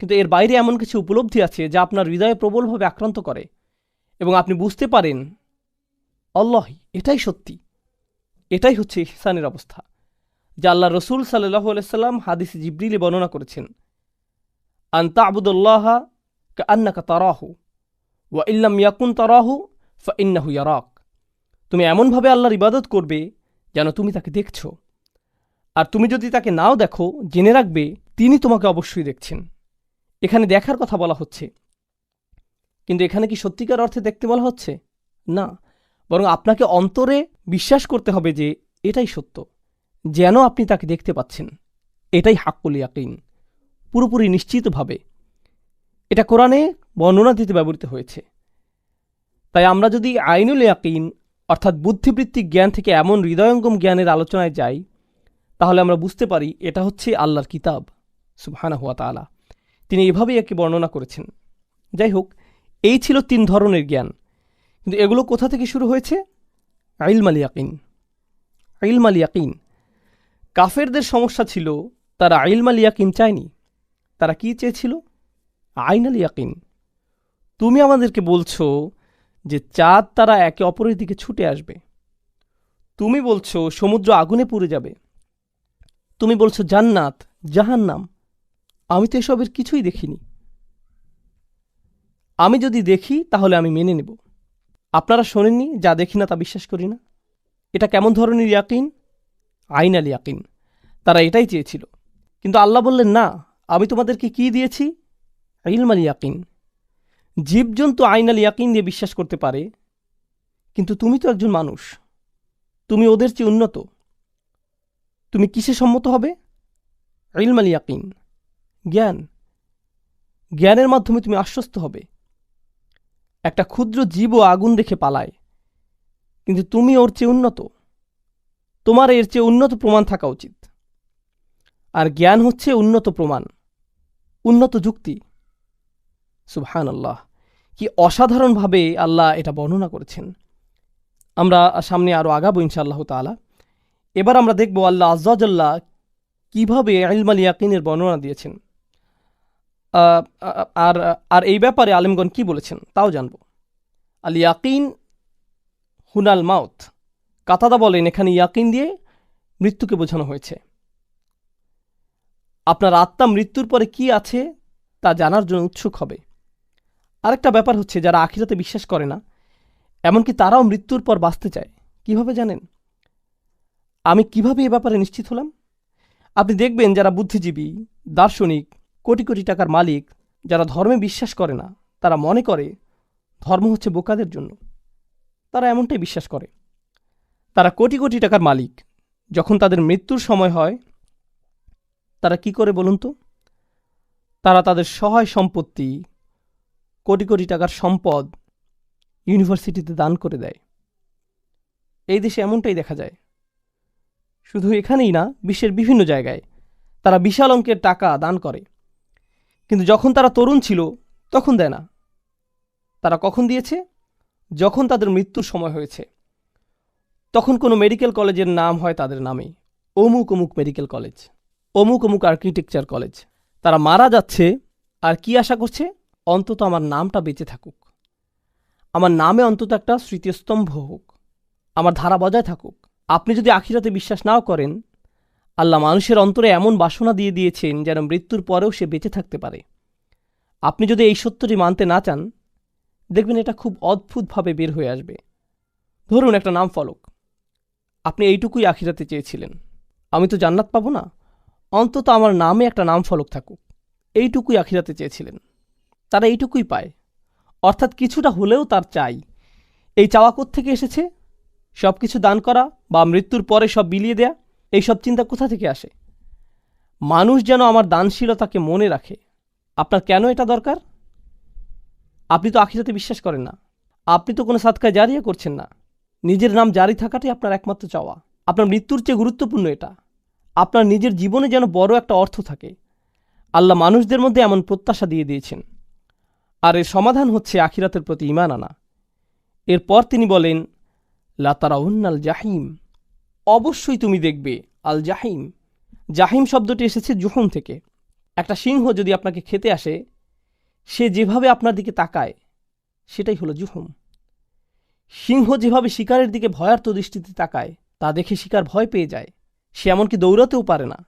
কিন্তু এর বাইরে এমন কিছু উপলব্ধি আছে যা আপনার হৃদয়ে প্রবলভাবে আক্রান্ত করে, এবং আপনি বুঝতে পারেন আল্লাহ এটাই সত্যি। এটাই হচ্ছে ইহসানের অবস্থা, যা আল্লাহ রসুল সাল্লাল্লাহু আলাইহি সাল্লাম হাদিসে জিবরিলে বর্ণনা করেছেন। আন তা'বুদাল্লাহা কাআন্নাকা তারাহু ওয়া ইল্লাম ইয়াকুন তারাহু ফাইন্নাহু ইয়ারাক। তুমি এমনভাবে আল্লাহর ইবাদত করবে যেন তুমি তাকে দেখছো, আর তুমি যদি তাকে নাও দেখো, জেনে রাখবে তিনি তোমাকে অবশ্যই দেখছেন। এখানে দেখার কথা বলা হচ্ছে, কিন্তু এখানে কি সত্যিকার অর্থে দেখতে বলা হচ্ছে? না, বরং আপনাকে অন্তরে বিশ্বাস করতে হবে যে এটাই সত্য, যেন আপনি তাকে দেখতে পাচ্ছেন। এটাই হাক্কুল ইয়াকিন, পুরোপুরি নিশ্চিতভাবে। এটা কোরআনে বর্ণনা দিতে ব্যবহৃত হয়েছে। তাই আমরা যদি আইনুল ইয়াকিন অর্থাৎ বুদ্ধিবৃত্তিক জ্ঞান থেকে এমন হৃদয়ঙ্গম জ্ঞানের আলোচনায় যাই, তাহলে আমরা বুঝতে পারি এটা হচ্ছে আল্লাহর কিতাব সুবহানাহু ওয়া তাআলা। তিনি এভাবেই একে বর্ণনা করেছেন। যাই হোক, এই ছিল 3 ধরনের জ্ঞান। কিন্তু এগুলো কোথা থেকে শুরু হয়েছে? ইলমাল ইয়াকিন। ইলমাল ইয়াকিন। কাফেরদের সমস্যা ছিল, তারা ইলমাল ইয়াকিন চায়নি। তারা কি চেয়েছিল? আইনাল ইয়াকিন। তুমি আমাদেরকে বলছো যে চাঁদ তারা একে অপরের দিকে ছুটে আসবে। তুমি বলছো সমুদ্র আগুনে পুড়ে যাবে। তুমি বলছো জান্নাত, জাহান্নাম। আমি তো এসবের কিছুই দেখিনি। আমি যদি দেখি তাহলে আমি মেনে নেব। আপনারা শোনেননি, যা দেখি না তা বিশ্বাস করি না। এটা কেমন ধরনের ইয়াকিন? আইনাল ইয়াকিন। তারা এটাই চেয়েছিল। কিন্তু আল্লাহ বললেন, না, আমি তোমাদেরকে কি দিয়েছি? ইলমাল ইয়াকিন। জীবজন্তু আইনাল ইয়াকিন দিয়ে বিশ্বাস করতে পারে, কিন্তু তুমি তো একজন মানুষ, তুমি ওদের চেয়ে উন্নত। তুমি কিসে সম্মত হবে? ইলমাল ইয়াকিন, জ্ঞান। জ্ঞানের মাধ্যমে তুমি আশ্বস্ত হবে। একটা ক্ষুদ্র জীবও আগুন দেখে পালায়, কিন্তু তুমি ওর চেয়ে উন্নত, তোমার এর চেয়ে উন্নত প্রমাণ থাকা উচিত। আর জ্ঞান হচ্ছে উন্নত প্রমাণ, উন্নত যুক্তি। সুবহানাল্লাহ, কি অসাধারণভাবে আল্লাহ এটা বর্ণনা করেছেন। আমরা সামনে আরও আগাবো ইনশাআল্লাহ তাআলা। এবার আমরা দেখব আল্লাহ আযজা ওয়া জাল্লা কীভাবে ইলমাল ইয়াকিনের বর্ণনা দিয়েছেন, আর আর এই ব্যাপারে আলেমগণ কি বলেছেন তাও জানব। আল ইয়াকিন হুনাল মাউত, কাতাদা বলেন এখানে ইয়াকিন দিয়ে মৃত্যুকে বোঝানো হয়েছে। আপনার আত্মা মৃত্যুর পরে কি আছে তা জানার জন্য উৎসুক হবে। আরেকটা ব্যাপার হচ্ছে, যারা আখিরাতে বিশ্বাস করে না, এমনকি তারাও মৃত্যুর পর বাঁচতে চায়। কিভাবে জানেন? আমি কিভাবে এ ব্যাপারে নিশ্চিত হলাম? আপনি দেখবেন যারা বুদ্ধিজীবী, দার্শনিক, কোটি কোটি টাকার মালিক, যারা ধর্মে বিশ্বাস করে না, তারা মনে করে ধর্ম হচ্ছে বোকাদের জন্য। তারা এমনটাই বিশ্বাস করে। তারা কোটি কোটি টাকার মালিক, যখন তাদের মৃত্যুর সময় হয় তারা কি করে বলুন তো? তারা তাদের সহায় সম্পত্তি, কোটি কোটি টাকার সম্পদ ইউনিভার্সিটিতে দান করে দেয়। এই দেশে এমনটাই দেখা যায়। শুধু এখানেই না, বিশ্বের বিভিন্ন জায়গায় তারা বিশাল অঙ্কের টাকা দান করে। কিন্তু যখন তারা তরুণ ছিল তখন দেয় না। তারা কখন দিয়েছে? যখন তাদের মৃত্যুর সময় হয়েছে। তখন কোনো মেডিকেল কলেজের নাম হয় তাদের নামে, অমুক অমুক মেডিকেল কলেজ, অমুক অমুক আর্কিটেকচার কলেজ। তারা মারা যাচ্ছে আর কি আশা করছে? অন্তত আমার নামটা বেঁচে থাকুক, আমার নামে অন্তত একটা স্মৃতিস্তম্ভ হোক, আমার ধারা বজায় থাকুক। আপনি যদি আখিরাতে বিশ্বাস নাও করেন, আল্লাহ মানুষের অন্তরে এমন বাসনা দিয়ে দিয়েছেন যেন মৃত্যুর পরেও সে বেঁচে থাকতে পারে। আপনি যদি এই সত্যটি মানতে না চান, দেখবেন এটা খুব অদ্ভুতভাবে বের হয়ে আসবে। ধরুন একটা নাম ফলক, আপনি এইটুকুই আখিরাতে চেয়েছিলেন, আমি তো জান্নাত পাবো না, অন্তত আমার নামে একটা নাম ফলক থাকুক, এইটুকুই আখিরাতে চেয়েছিলেন। তারা এইটুকুই পায়, অর্থাৎ কিছুটা হলেও তার চাই। এই চাওয়া কোত্থেকে এসেছে? সব কিছু দান করা বা মৃত্যুর পরে সব বিলিয়ে দেয়া, এইসব চিন্তা কোথা থেকে আসে? মানুষ যেন আমার দানশীলতাকে মনে রাখে। আপনার কেন এটা দরকার? আপনি তো আখিরাতে বিশ্বাস করেন না, আপনি তো কোনো সাদকায় জারিয়া করছেন না। নিজের নাম জারি থাকাটাই আপনার একমাত্র চাওয়া। আপনার মৃত্যুর চেয়ে গুরুত্বপূর্ণ এটা। আপনার নিজের জীবনে যেন বড় একটা অর্থ থাকে। আল্লাহ মানুষদের মধ্যে এমন প্রত্যাশা দিয়ে দিয়েছেন, আর এর সমাধান হচ্ছে আখিরাতের প্রতি ঈমান আনা। এরপর তিনি বলেন, লা তারাউন্নাল জাহিম, অবশ্যই তুমি দেখবে আল জাহিম। জাহিম শব্দটি এসেছে জুহুম থেকে। একটা সিংহ যদি আপনাকে খেতে আসে, সে যেভাবে আপনার দিকে তাকায় সেটাই হলো জুহুম। সিংহ যেভাবে শিকারের দিকে ভয়ার্ত দৃষ্টিতে তাকায়, তা দেখে শিকার ভয় পেয়ে যায়। সে এমনকি দৌড়াতেও পারে না,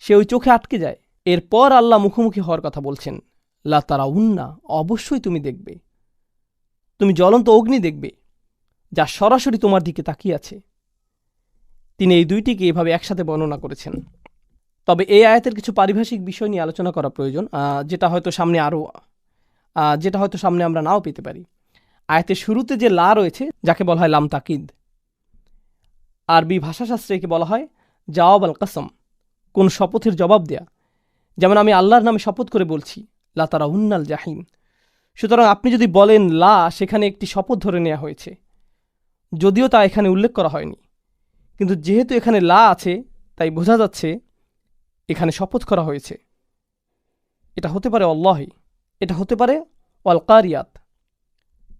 সে ওই চোখে আটকে যায়। এরপর আল্লাহ মুখোমুখি হওয়ার কথা বলছেন, লা তারাউন্না, অবশ্যই তুমি দেখবে। তুমি জ্বলন্ত অগ্নি দেখবে যা সরাসরি তোমার দিকে তাকিয়ে আছে। তিনি এই দুইটিকে এভাবে একসাথে বর্ণনা করেছেন। তবে এই আয়াতের কিছু পারিভাষিক বিষয় নিয়ে আলোচনা করা প্রয়োজন, যেটা হয়তো সামনে আমরা নাও পেতে পারি। আয়াতের শুরুতে যে লা রয়েছে, যাকে বলা হয় লাম তাকিদ, আরবি ভাষাশাস্ত্রে একে বলা হয় জাওয়াব আল কাসম, কোন শপথের জবাব দেয়া। যেমন আমি আল্লাহর নামে শপথ করে বলছি, লা তারাউন্নাল জাহিম। সুতরাং আপনি যদি বলেন লা, সেখানে একটি শপথ ধরে নেওয়া হয়েছে, যদিও তা এখানে উল্লেখ করা হয়নি। কিন্তু যেহেতু এখানে লা আছে, তাই বোঝা যাচ্ছে এখানে শপথ করা হয়েছে। এটা হতে পারে আল্লাহি, এটা হতে পারে ওয়াল কারিয়াত,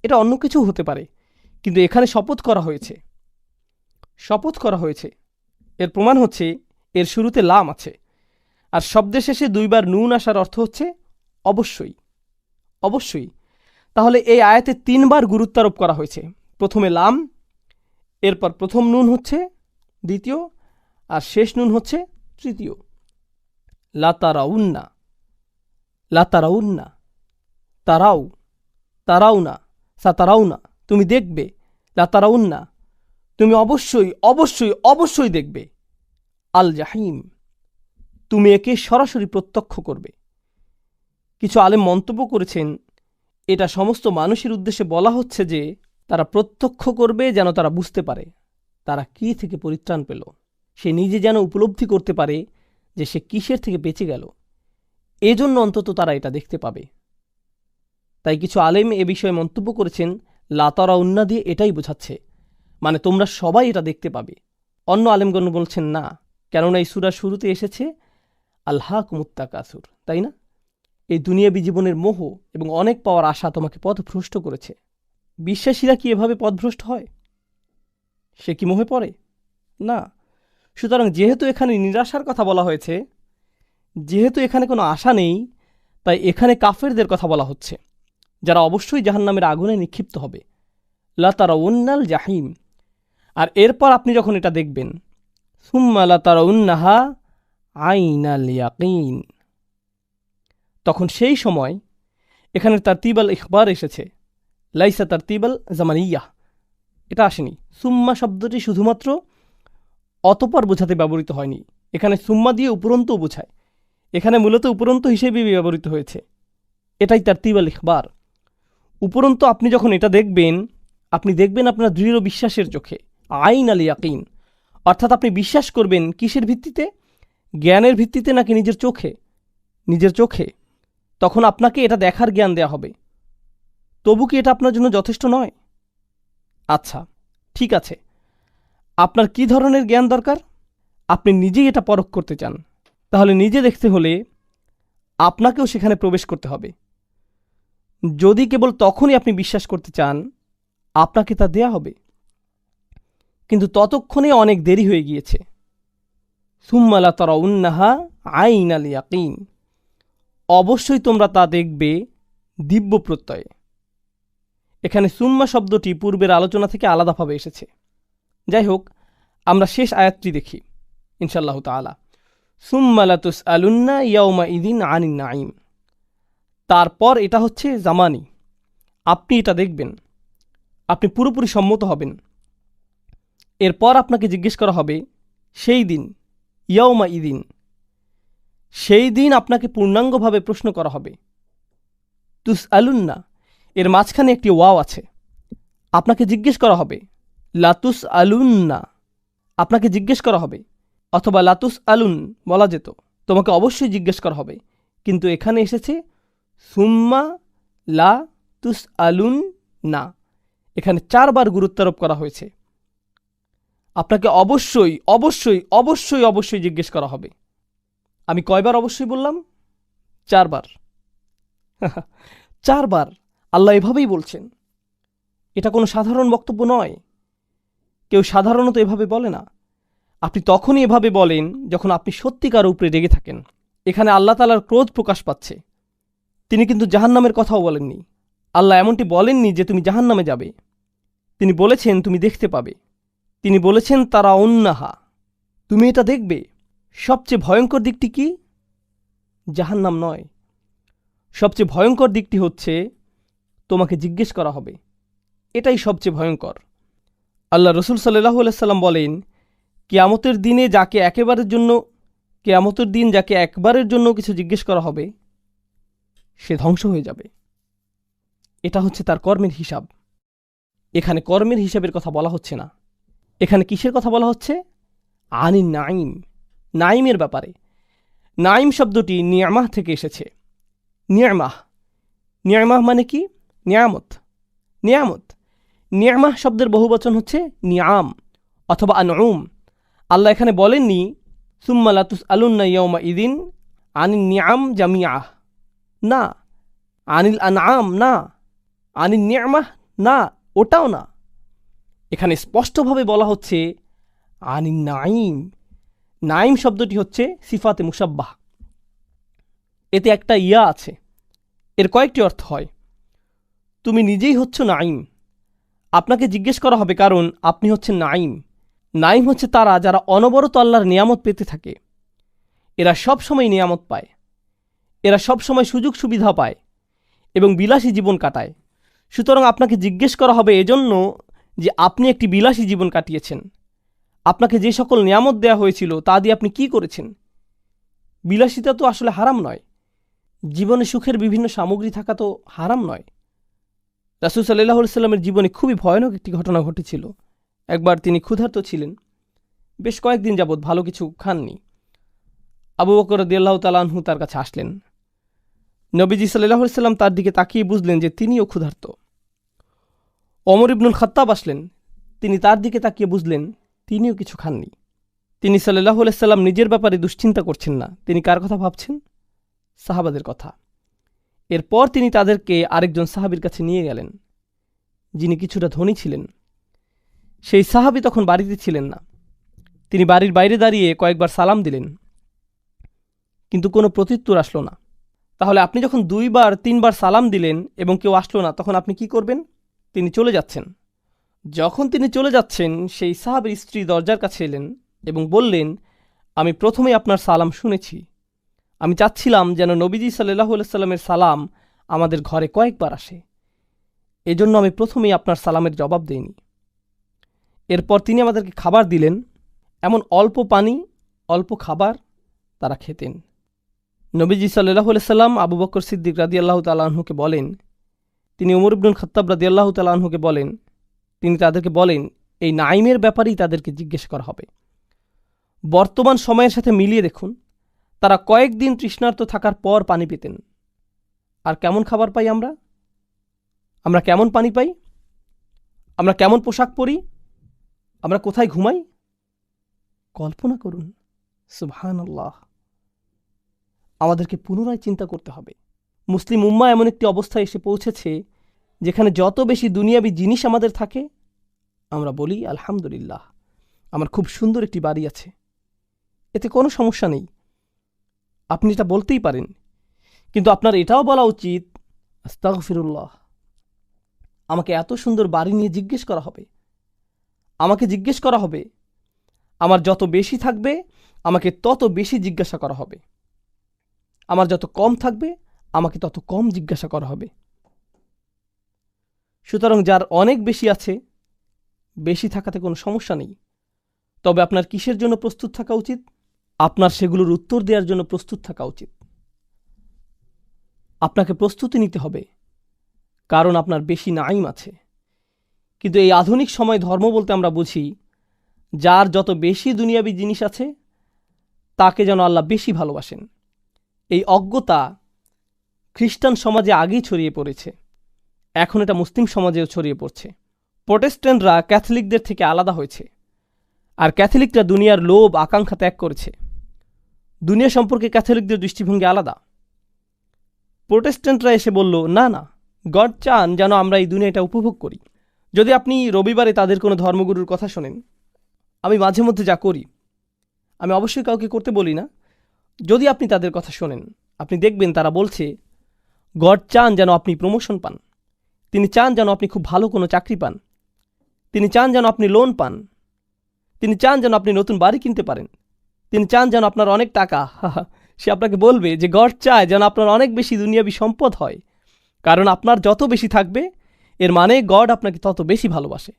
এটা অন্য কিছু হতে পারে, কিন্তু এখানে শপথ করা হয়েছে। শপথ করা হয়েছে এর প্রমাণ হচ্ছে এর শুরুতে লাম আছে, আর শব্দের শেষে দুইবার নুন আসার অর্থ হচ্ছে অবশ্যই। অবশ্যই। তাহলে এই আয়াতে তিনবার গুরুত্বারোপ করা হয়েছে। প্রথমে লাম, এরপর প্রথম নুন হচ্ছে দ্বিতীয়, আর শেষ নুন হচ্ছে তৃতীয়। লা তারাউন্না, লা তারাউন্না, তারাউ, তারাউনা, সা তারাউনা, তুমি দেখবে। লা তারাউন্না, তুমি অবশ্যই অবশ্যই অবশ্যই দেখবে। আল জাহিম, তুমি একে সরাসরি প্রত্যক্ষ করবে। কিছু আলেম মন্তব্য করেছেন, এটা সমস্ত মানুষের উদ্দেশ্যে বলা হচ্ছে যে তারা প্রত্যক্ষ করবে, যেন তারা বুঝতে পারে তারা কি থেকে পরিত্রাণ পেল। সে নিজে যেন উপলব্ধি করতে পারে যে সে কিসের থেকে বেঁচে গেল। এজন্য অন্তত তারা এটা দেখতে পাবে। তাই কিছু আলেম এ বিষয়ে মন্তব্য করেছেন, লা তারাউন্না দিয়ে এটাই বোঝাচ্ছে, মানে তোমরা সবাই এটা দেখতে পাবে। অন্য আলেমগণ বলছেন না, কেননা এই সূরার শুরুতে এসেছে আলহাকুমুত তাকাসুর, তাই না? এই দুনিয়াবী জীবনের মোহ এবং অনেক পাওয়ার আশা তোমাকে পথভ্রষ্ট করেছে। বিশ্বাসীরা কি এভাবে পথভ্রষ্ট হয়? সে কি মোহে পড়ে? না। সুতরাং যেহেতু এখানে নিরাশার কথা বলা হয়েছে, যেহেতু এখানে কোনো আশা নেই, তাই এখানে কাফেরদের কথা বলা হচ্ছে, যারা অবশ্যই জাহান্নামের আগুনে নিক্ষিপ্ত হবে। লা তারাউন্নাল জাহিম। আর এরপর আপনি যখন এটা দেখবেন, সুম্মা লা তারাউন্নাহা আইনাল ইয়াকিন, তখন সেই সময় এখানে তারতিবাল ইখবার এসেছে, লাইসা তারতিবাল জামানিয়াহ, এটা আসেনি। সুম্মা শব্দটি শুধুমাত্র অতপর বোঝাতে ব্যবহৃত হয়নি, এখানে সুম্মা দিয়ে উপরন্তও বোঝায়। এখানে মূলত উপরন্ত হিসেবে ব্যবহৃত হয়েছে, এটাই তারতিবাল ইখবার। উপরন্ত আপনি যখন এটা দেখবেন, আপনি দেখবেন আপনার দৃঢ় বিশ্বাসের চোখে, আইন আল ইয়াকিন, অর্থাৎ আপনি বিশ্বাস করবেন কিসের ভিত্তিতে? জ্ঞানের ভিত্তিতে নাকি নিজের চোখে? নিজের চোখে। তখন আপনাকে এটা দেখার জ্ঞান দেয়া হবে। তবু কি এটা আপনার জন্য যথেষ্ট নয়? আচ্ছা, ঠিক আছে, আপনার কি ধরনের জ্ঞান দরকার? আপনি নিজেই এটা পরখ করতে চান, তাহলে নিজে দেখতে হলে আপনাকেও সেখানে প্রবেশ করতে হবে। যদি কেবল তখনই আপনি বিশ্বাস করতে চান, আপনাকে তা দেয়া হবে, কিন্তু ততক্ষণে অনেক দেরি হয়ে গিয়েছে। সুম্মা লা তারাউন্নাহা আইনাল ইয়াকিন, অবশ্যই তোমরা তা দেখবে দিব্য প্রত্যয়ে। এখানে সুম্মা শব্দটি পূর্বের আলোচনা থেকে আলাদাভাবে এসেছে। যাই হোক, আমরা শেষ আয়াতটি দেখি ইনশাআল্লাহ তাআলা। সুম্মা লা তুসআলুন্না ইয়াউমা ইযিন আনিন নাঈম। তারপর এটা হচ্ছে জামানি, আপনি এটা দেখবেন, আপনি পুরোপুরি সম্মত হবেন। এরপর আপনাকে জিজ্ঞেস করা হবে সেই দিন, ইয়াউমা ইদিন, সেই দিন আপনাকে পূর্ণাঙ্গভাবে প্রশ্ন করা হবে। তুসআলুন্না, এর মাঝখানে একটি ওয়াও আছে, আপনাকে জিজ্ঞেস করা হবে। লাতুস আলুন্না, আপনাকে জিজ্ঞেস করা হবে, অথবা লাতুস আলুন বলা যেত, তোমাকে অবশ্যই জিজ্ঞেস করা হবে, কিন্তু এখানে এসেছে সুম্মা লা তুস আলুন না, এখানে 4 বার গুরুত্বারোপ করা হয়েছে। আপনাকে অবশ্যই অবশ্যই অবশ্যই অবশ্যই জিজ্ঞেস করা হবে। আমি কয়বার অবশ্যই বললাম? 4 বার। 4 বার আল্লাহ এভাবেই বলছেন। এটা কোনো সাধারণ বক্তব্য নয়, কেউ সাধারণত এভাবে বলে না। আপনি তখনই এভাবে বলেন যখন আপনি সত্যিকার উপরে রেগে থাকেন। এখানে আল্লাহ তাআলার ক্রোধ প্রকাশ পাচ্ছে। তিনি কিন্তু জাহান্নামের কথাও বলেননি। আল্লাহ এমনটি বলেননি যে তুমি জাহান্নামে যাবে, তিনি বলেছেন তুমি দেখতে পাবে। তিনি বলেছেন তারা অন্যাহা, তুমি এটা দেখবে। সবচেয়ে ভয়ঙ্কর দিকটি কি? জাহান্নাম নয়, সবচেয়ে ভয়ঙ্কর দিকটি হচ্ছে তোমাকে জিজ্ঞেস করা হবে, এটাই সবচেয়ে ভয়ঙ্কর। আল্লাহ রসুল সাল্লাল্লাহু আলাইহি সাল্লাম বলেন, কিয়ামতের দিনে কিয়ামতের দিন যাকে একবারের জন্য কিছু জিজ্ঞেস করা হবে, সে ধ্বংস হয়ে যাবে। এটা হচ্ছে তার কর্মের হিসাব। এখানে কর্মের হিসাবের কথা বলা হচ্ছে না, এখানে কিসের কথা বলা হচ্ছে? আনিন নাঈম, নাঈমের ব্যাপারে। নাঈম শব্দটি নিয়ামাহ থেকে এসেছে। নিয়ামাহ, নিয়ামাহ মানে কি? নিয়ামত, নিয়ামত। নিয়ামাহ শব্দের বহুবচন হচ্ছে নিয়াম অথবা আনউম। আল্লাহ এখানে বলেননি সুম্মা লা তুসআলুন্না ইয়াউমা ইযিন আনিন নিয়াম জামিআহ, না। আনিল আনআম, না। আনিন নিয়ামাহ, না, ওটাও না। এখানে স্পষ্টভাবে বলা হচ্ছে আনিন নাঈম। নাঈম শব্দটি হচ্ছে সিফাতে মুশাব্বাহ, এতে একটা ইয়া আছে, এর কয়েকটি অর্থ হয়। তুমি নিজেই হচ্ছ নাঈম, আপনাকে জিজ্ঞেস করা হবে কারণ আপনি হচ্ছেন নাঈম। নাঈম হচ্ছে তারা যারা অনবরত আল্লাহর নিয়ামত পেতে থাকে। এরা সব সময় নিয়ামত পায়, এরা সব সময় সুযোগ সুবিধা পায় এবং বিলাসী জীবন কাটায়। সুতরাং আপনাকে জিজ্ঞেস করা হবে এজন্য যে আপনি একটি বিলাসী জীবন কাটিয়েছেন। আপনাকে যে সকল নিয়ামত দেয়া হয়েছিল তা দিয়ে আপনি কি করেছেন? বিলাসিতা তো আসলে হারাম নয়, জীবনে সুখের বিভিন্ন সামগ্রী থাকা তো হারাম নয়। রাসূল সাল্লাল্লাহু আলাইহি সাল্লামের জীবনে খুবই ভয়ানক একটি ঘটনা ঘটেছিল। একবার তিনি ক্ষুধার্ত ছিলেন, বেশ কয়েকদিন যাবৎ ভালো কিছু খাননি। আবু বকর রাদিয়াল্লাহু তাআলা আনহু তার কাছে আসলেন। নবীজি সাল্লাল্লাহু আলাইহি সাল্লাম তার দিকে তাকিয়ে বুঝলেন যে তিনিও ক্ষুধার্ত। ওমর ইবনুল খাত্তাব আসলেন, তিনি তার দিকে তাকিয়ে বুঝলেন তিনিও কিছু খাননি। তিনি সাল্লাল্লাহু আলাইহি সাল্লাম নিজের ব্যাপারে দুশ্চিন্তা করছেন না, তিনি কার কথা ভাবছেন? সাহাবাদের কথা। এরপর তিনি তাদেরকে আরেকজন সাহাবীর কাছে নিয়ে গেলেন, যিনি কিছুটা ধনী ছিলেন। সেই সাহাবী তখন বাড়িতে ছিলেন না। তিনি বাড়ির বাইরে দাঁড়িয়ে কয়েকবার সালাম দিলেন, কিন্তু কোনো প্রত্যুত্তর আসলো না। তাহলে আপনি যখন 2 বার 3 বার সালাম দিলেন এবং কেউ আসলো না, তখন আপনি কি করবেন? তিনি চলে যাচ্ছেন। যখন তিনি চলে যাচ্ছেন, সেই সাহাবীর স্ত্রী দরজার কাছে এলেন এবং বললেন, আমি প্রথমেই আপনার সালাম শুনেছি। আমি চাচ্ছিলাম যেন নবীজি সাল্লাল্লাহু আলাইহি সাল্লামের সালাম আমাদের ঘরে কয়েকবার আসে, এজন্য আমি প্রথমেই আপনার সালামের জবাব দেইনি। এরপর তিনি আমাদেরকে খাবার দিলেন। এমন অল্প পানি, অল্প খাবার তারা খেতেন। নবীজি সাল্লাল্লাহু আলাইহি সাল্লাম আবু বকর সিদ্দিক রাদিয়াল্লাহু তাআলা আনহুকে বলেন, তিনি ওমর ইবনুল খাত্তাব রাদিয়াল্লাহু তাআলা আনহুকে বলেন, তিনি তাদেরকে বলেন, এই নাইমের ব্যাপারেই তাদেরকে জিজ্ঞেস করা হবে। বর্তমান সময়ের সাথে মিলিয়ে দেখুন, তারা কয়েকদিন তৃষ্ণার্ত থাকার পর পানি পেতেন। আর কেমন খাবার পাই আমরা? আমরা কেমন পানি পাই? আমরা কেমন পোশাক পরি? আমরা কোথায় ঘুমাই? কল্পনা করুন। সুবহানাল্লাহ। আমাদেরকে পুনরায় চিন্তা করতে হবে। মুসলিম উম্মাহ এমন একটি অবস্থায় এসে পৌঁছেছে যেখানে যত বেশি দুনিয়াবি জিনিস আমাদের থাকে, আমরা বলি আলহামদুলিল্লাহ, আমার খুব সুন্দর একটি বাড়ি আছে, এতে কোনো সমস্যা নেই। আপনি এটা বলতেই পারেন, কিন্তু আপনার এটাও বলা উচিত, আস্তাগফিরুল্লাহ, আমাকে এত সুন্দর বাড়ি নিয়ে জিজ্ঞেস করা হবে। আমাকে জিজ্ঞেস করা হবে, আমার যত বেশি থাকবে আমাকে তত বেশি জিজ্ঞাসা করা হবে। আমার যত কম থাকবে আমাকে তত কম জিজ্ঞাসা করা হবে। সুতরাং যার অনেক বেশি আছে, বেশি থাকাতে কোনো সমস্যা নেই। তবে আপনার কিসের জন্য প্রস্তুত থাকা উচিত? আপনার সেগুলোর উত্তর দেওয়ার জন্য প্রস্তুত থাকা উচিত। আপনাকে প্রস্তুতি নিতে হবে, কারণ আপনার বেশি নাইম আছে। কিন্তু এই আধুনিক সময় ধর্ম বলতে আমরা বুঝি, যার যত বেশি দুনিয়াবী জিনিস আছে তাকে যেন আল্লাহ বেশি ভালোবাসেন। এই অজ্ঞতা খ্রিস্টান সমাজে আগেই ছড়িয়ে পড়েছে, এখন এটা মুসলিম সমাজেও ছড়িয়ে পড়ছে। প্রোটেস্ট্যান্টরা ক্যাথলিকদের থেকে আলাদা হয়েছে, আর ক্যাথলিকরা দুনিয়ার লোভ আকাঙ্ক্ষা ত্যাগ করেছে। দুনিয়া সম্পর্কে ক্যাথলিকদের দৃষ্টিভঙ্গি আলাদা। প্রোটেস্ট্যান্টরা এসে বলল, না না, গড চান যেন আমরা এই দুনিয়াটা উপভোগ করি। যদি আপনি রবিবারে তাদের কোনো ধর্মগুরুর কথা শোনেন, আমি মাঝে মধ্যে যা করি, আমি অবশ্যই কাউকে করতে বলি না, যদি আপনি তাদের কথা শোনেন, আপনি দেখবেন তারা বলছে, গড চান যেন আপনি প্রমোশন পান, তিনি চান যেন আপনি খুব ভালো কোনো চাকরি পান, তিনি চান যেন আপনি লোন পান, তিনি চান যেন আপনি নতুন বাড়ি কিনতে পারেন, তিনি চান যেন আপনার অনেক টাকা। সে আপনাকে বলবে যে গড চায় যেন আপনার অনেক বেশি দুনিয়াবী সম্পদ হয়, কারণ আপনার যত বেশি থাকবে এর মানে গড আপনাকে তত বেশি ভালোবাসে।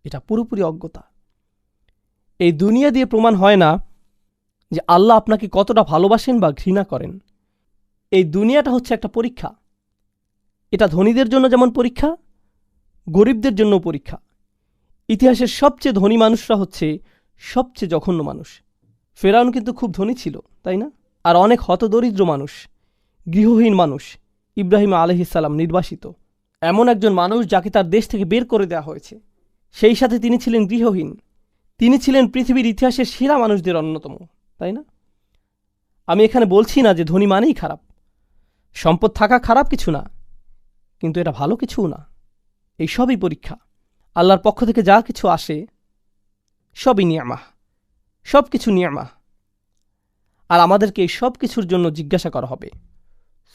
এটা পুরোপুরি অজ্ঞতা। এই দুনিয়া দিয়ে প্রমাণ হয় না যে আল্লাহ আপনাকে কতটা ভালোবাসেন বা ঘৃণা করেন। এই দুনিয়াটা হচ্ছে একটা পরীক্ষা। এটা ধনীদের জন্য যেমন পরীক্ষা, গরিবদের জন্য পরীক্ষা। ইতিহাসের সবচেয়ে ধনী মানুষরা হচ্ছে সবচেয়ে জঘন্য মানুষ। ফেরাউন কিন্তু খুব ধনী ছিল, তাই না? আর অনেক হতদরিদ্র মানুষ, গৃহহীন মানুষ, ইব্রাহিম আলাইহিস সালাম নির্বাসিত, এমন একজন মানুষ যাকে তার দেশ থেকে বের করে দেওয়া হয়েছে, সেই সাথে তিনি ছিলেন গৃহহীন। তিনি ছিলেন পৃথিবীর ইতিহাসের সেরা মানুষদের অন্যতম, তাই না? আমি এখানে বলছি না যে ধনী মানেই খারাপ, সম্পদ থাকা খারাপ কিছু না, কিন্তু এটা ভালো কিছুও না। এই সবই পরীক্ষা। আল্লাহর পক্ষ থেকে যা কিছু আসে সবই নিয়ামাহ, সব কিছু নিয়ামাহ। আর আমাদেরকে এই সব কিছুর জন্য জিজ্ঞাসা করা হবে,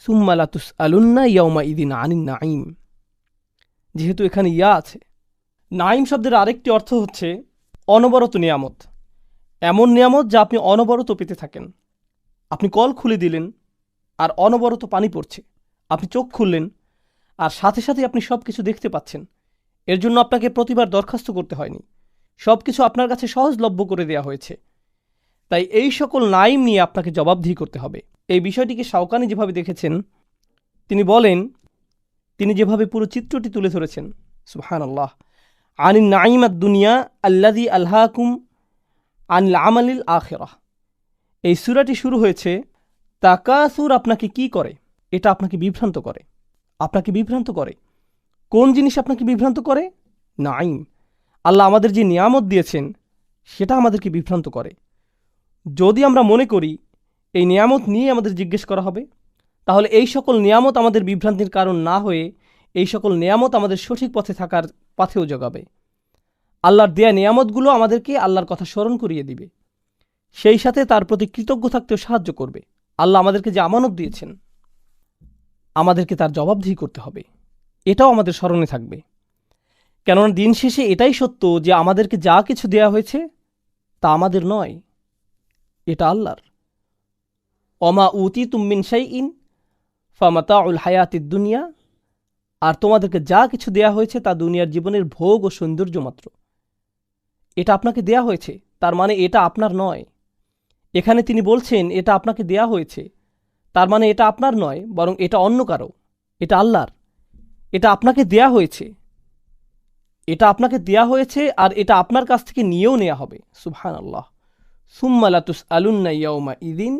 সুম্মা লা তুসআলুন্না ইয়াউমা ইদিন আনিন নাঈম। যেহেতু এখানে ইয়া আছে, নাঈম শব্দের আরেকটি অর্থ হচ্ছে অনবরত নিয়ামত। এমন নিয়ামত যা আপনি অনবরত পেতে থাকেন। আপনি কল খুলে দিলেন আর অনবরত পানি পড়ছে, আপনি চোখ খুললেন আর সাথে সাথে আপনি সব কিছু দেখতে পাচ্ছেন। এর জন্য আপনাকে প্রতিবার দরখাস্ত করতে হয়নি, সব কিছু আপনার কাছে সহজলভ্য করে দেওয়া হয়েছে। তাই এই সকল নাইম নিয়ে আপনাকে জবাবদিহি করতে হবে। এই বিষয়টিকে শাওকানি যেভাবে দেখেছেন, তিনি বলেন, তিনি যেভাবে পুরো চিত্রটি তুলে ধরেছেন, সুবহানাল্লাহ, আনিন নাঈম আদ-দুনিয়া আল্লাযী আলহাকুম আনিল আমালিল আখিরাহ। এই সূরাটি শুরু হয়েছে, তাকাসুর আপনাকে কি করে? এটা আপনাকে বিভ্রান্ত করে। আপনাকে বিভ্রান্ত করে কোন জিনিস? আপনাকে বিভ্রান্ত করে নাঈম। আল্লাহ আমাদের যে নিয়ামত দিয়েছেন সেটা আমাদেরকে বিভ্রান্ত করে। যদি আমরা মনে করি এই নিয়ামত নিয়ে আমাদের জিজ্ঞেস করা হবে, তাহলে এই সকল নিয়ামত আমাদের বিভ্রান্তির কারণ না হয়ে এই সকল নিয়ামত আমাদের সঠিক পথে থাকার পথেও জোগাবে। আল্লাহর দেয়া নিয়ামতগুলো আমাদেরকে আল্লাহর কথা স্মরণ করিয়ে দিবে, সেই সাথে তার প্রতি কৃতজ্ঞ থাকতেও সাহায্য করবে। আল্লাহ আমাদেরকে যে আমানত দিয়েছেন আমাদেরকে তার জবাবদিহি করতে হবে, এটাও আমাদের স্মরণে থাকবে। কেননা দিন শেষে এটাই সত্য যে আমাদেরকে যা কিছু দেয়া হয়েছে তা আমাদের নয়, এটা আল্লাহর। অমা উতিতুম মিন শাইইন ফামাতাউল হায়াতিদ দুনিয়া, আর তোমাদেরকে যা কিছু দেয়া হয়েছে তা দুনিয়ার জীবনের ভোগ ও সৌন্দর্য মাত্র। এটা আপনাকে দেয়া হয়েছে, তার মানে এটা আপনার নয়। এখানে তিনি বলছেন এটা আপনাকে দেয়া হয়েছে, তার মানে এটা আপনার নয়, বরং এটা অন্য কারো, এটা আল্লাহর। এটা আপনাকে দেয়া হয়েছে, এটা আপনাকে দেয়া হয়েছে, আর এটা আপনার কাছ থেকে নিয়েও নেওয়া হবে। সুবহানাল্লাহ। সুম্মা লা তুসআলুন্না ইয়াওমা ইযিন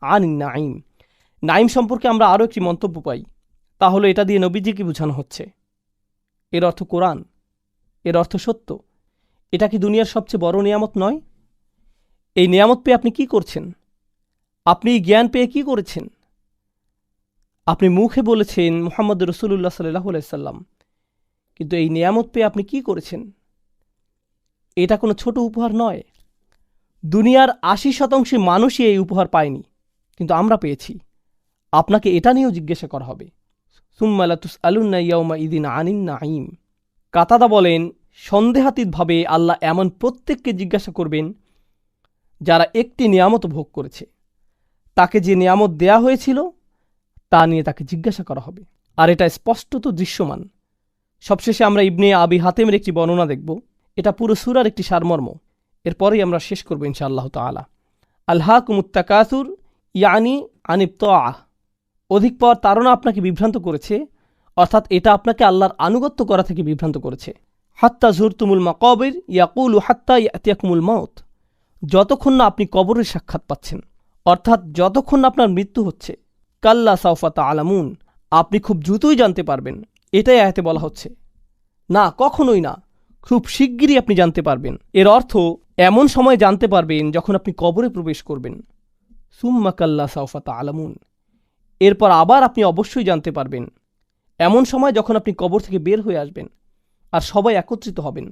আনিন নাঈম। নাঈম সম্পর্কে আমরা আরও একটি মন্তব্য পাই, তাহলে এটা দিয়ে নবীজিকে বোঝানো হচ্ছে। এর অর্থ কোরআন, এর অর্থ সত্য। এটা কি দুনিয়ার সবচেয়ে বড় নিয়ামত নয়? এই নিয়ামত পেয়ে আপনি কি করছেন? আপনি জ্ঞান পেয়ে কি করেছেন? আপনি মুখে বলেছেন মুহাম্মদ রাসূলুল্লাহ সাল্লাল্লাহু আলাইহি সাল্লাম, কিন্তু এই নিয়ামত পেয়ে আপনি কি করেছেন? এটা কোনো ছোট উপহার নয়। দুনিয়ার ৮০% মানুষই এই উপহার পায়নি, কিন্তু আমরা পেয়েছি। আপনাকে এটা নিয়েও জিজ্ঞাসা করা হবে। সুম্মা লা তুসআলুন্না ইয়াওমা ইযিন আনিন নাঈম। কাতাদা বলেন, সন্দেহাতীতভাবে আল্লাহ এমন প্রত্যেককে জিজ্ঞাসা করবেন যারা একটি নিয়ামত ভোগ করেছে। তাকে যে নিয়ামত দেয়া হয়েছিল তা নিয়ে তাকে জিজ্ঞাসা করা হবে, আর এটা স্পষ্টত দৃশ্যমান। সবশেষে আমরা ইবনে আবি হাতেমের একটি বর্ণনা দেখব। এটা পুরো সূরার একটি সারমর্ম। এরপরেই আমরা শেষ করব ইনশাআল্লাহ তাআলা। আলহাকুমুত তাকাসুর ইয়ানি আনিত তাআহ। অধিক পাওয়ার তাড়না আপনাকে বিভ্রান্ত করেছে, অর্থাৎ এটা আপনাকে আল্লাহর আনুগত্য করা থেকে বিভ্রান্ত করেছে। হাত্তা যুরতুমুল মাকাবির ইয়াকুলু হাত্তা ইয়াতিয়াকুমুল মাউত। যতক্ষণ না আপনি কবরের সাক্ষাৎ পাচ্ছেন, অর্থাৎ যতক্ষণ না আপনার মৃত্যু হচ্ছে। কাল্লা সাউফা তা'লামুন। আপনি খুব দ্রুতই জানতে পারবেন, এটাই আয়াতে বলা হচ্ছে। না, কখনোই না, খুব শিগগিরই আপনি জানতে পারবেন। এর অর্থ এমন সময় জানতে পারবেন যখন আপনি কবরে প্রবেশ করবেন। সুম্মা কাল্লা সাউফা তা'লামুন। এরপর আবার আপনি অবশ্যই জানতে পারবেন এমন সময় যখন আপনি কবর থেকে বের হয়ে আসবেন আর সবাই একত্রিত হবেন।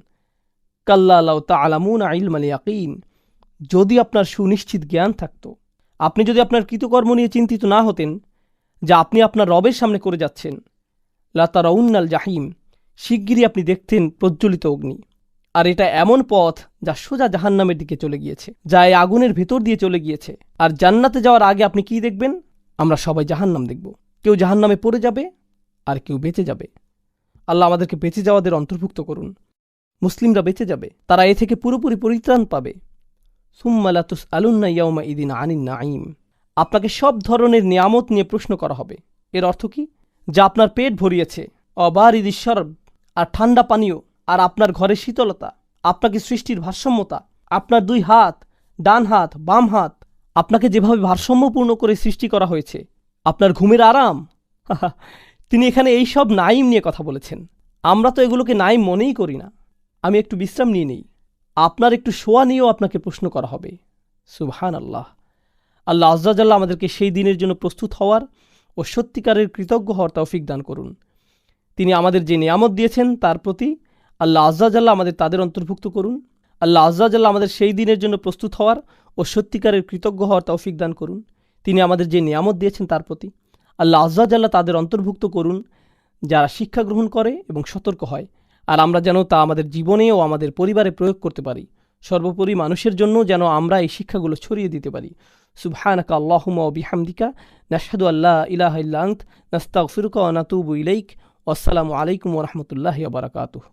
কাল্লা লাউ তা'লামুনা ইলমাল ইয়াকিন। যদি আপনার সুনিশ্চিত জ্ঞান থাকত, আপনি যদি আপনার কৃতকর্ম নিয়ে চিন্তিত না হতেন যা আপনি আপনার রবের সামনে করে যাচ্ছেন, লা তারাউন্নাল জাহিম। শিগগিরই আপনি দেখতেন প্রজ্বলিত অগ্নি। আর এটা এমন পথ যা সোজা জাহান্নামের দিকে চলে গিয়েছে, যা এই আগুনের ভেতর দিয়ে চলে গিয়েছে। আর জান্নাতে যাওয়ার আগে আপনি কি দেখবেন? আমরা সবাই জাহান্নাম দেখব। কেউ জাহান্নামে পড়ে যাবে আর কেউ বেঁচে যাবে। আল্লাহ আমাদেরকে বেঁচে যাওয়াদের অন্তর্ভুক্ত করুন। মুসলিমরা বেঁচে যাবে, তারা এ থেকে পুরোপুরি পরিত্রাণ পাবে। সুম্মা লা তুসআলুন্না ইয়াওমা ইযিন আনিন নাঈম। আপনাকে সব ধরনের নিয়ামত নিয়ে প্রশ্ন করা হবে। এর অর্থ কি? যা আপনার পেট ভরিয়েছে, অবারিদিশ শরব, আর ঠান্ডা পানীয়, আর আপনার ঘরের শীতলতা, আপনাকে সৃষ্টির ভারসাম্যতা, আপনার দুই হাত, ডান হাত, বাম হাত, আপনাকে যেভাবে ভারসাম্যপূর্ণ করে সৃষ্টি করা হয়েছে, আপনার ঘুমের আরাম। তিনি এখানে এই সব নাইম নিয়ে কথা বলেছেন। আমরা তো এগুলোকে নাইম মনেই করি না। আমি একটু বিশ্রাম নিয়ে নেই। আপনার একটু শোয়া নিয়েও আপনাকে প্রশ্ন করা হবে। সুবহানাল্লাহ। আল্লাহ আযজা জাল্লা আমাদেরকে সেই দিনের জন্য প্রস্তুত হওয়ার ও সত্যিকারের কৃতজ্ঞ হওয়ার তৌফিক দান করুন। তিনি আমাদের যে নিয়ামত দিয়েছেন তার প্রতি আল্লাহ আযজা জাল্লা আমাদের তাদের অন্তর্ভুক্ত করুন। আল্লাহ আযজা জাল্লা আমাদের সেই দিনের জন্য প্রস্তুত হওয়ার ও সত্যিকারের কৃতজ্ঞ হওয়ার তৌফিক দান করুন। তিনি আমাদের যে নিয়ামত দিয়েছেন তার প্রতি আল্লাহ আযজা জাল্লা তাদের অন্তর্ভুক্ত করুন যারা শিক্ষা গ্রহণ করে এবং সতর্ক হয়। আর আমরা যেন তা আমাদের জীবনে ও আমাদের পরিবারে প্রয়োগ করতে পারি। সর্বোপরি মানুষের জন্য যেন আমরা এই শিক্ষাগুলো ছড়িয়ে দিতে পারি। সুবহানাকা আল্লাহুম্মা ওয়া বিহামদিকা নাশহাদু আল্লা ইলাহা ইল্লা আনত নাস্তাগফিরুকা ওয়া নাতুবু ইলাইক। ওয়াসসালামু আলাইকুম ওয়া রাহমাতুল্লাহি ওয়া বারাকাতুহু।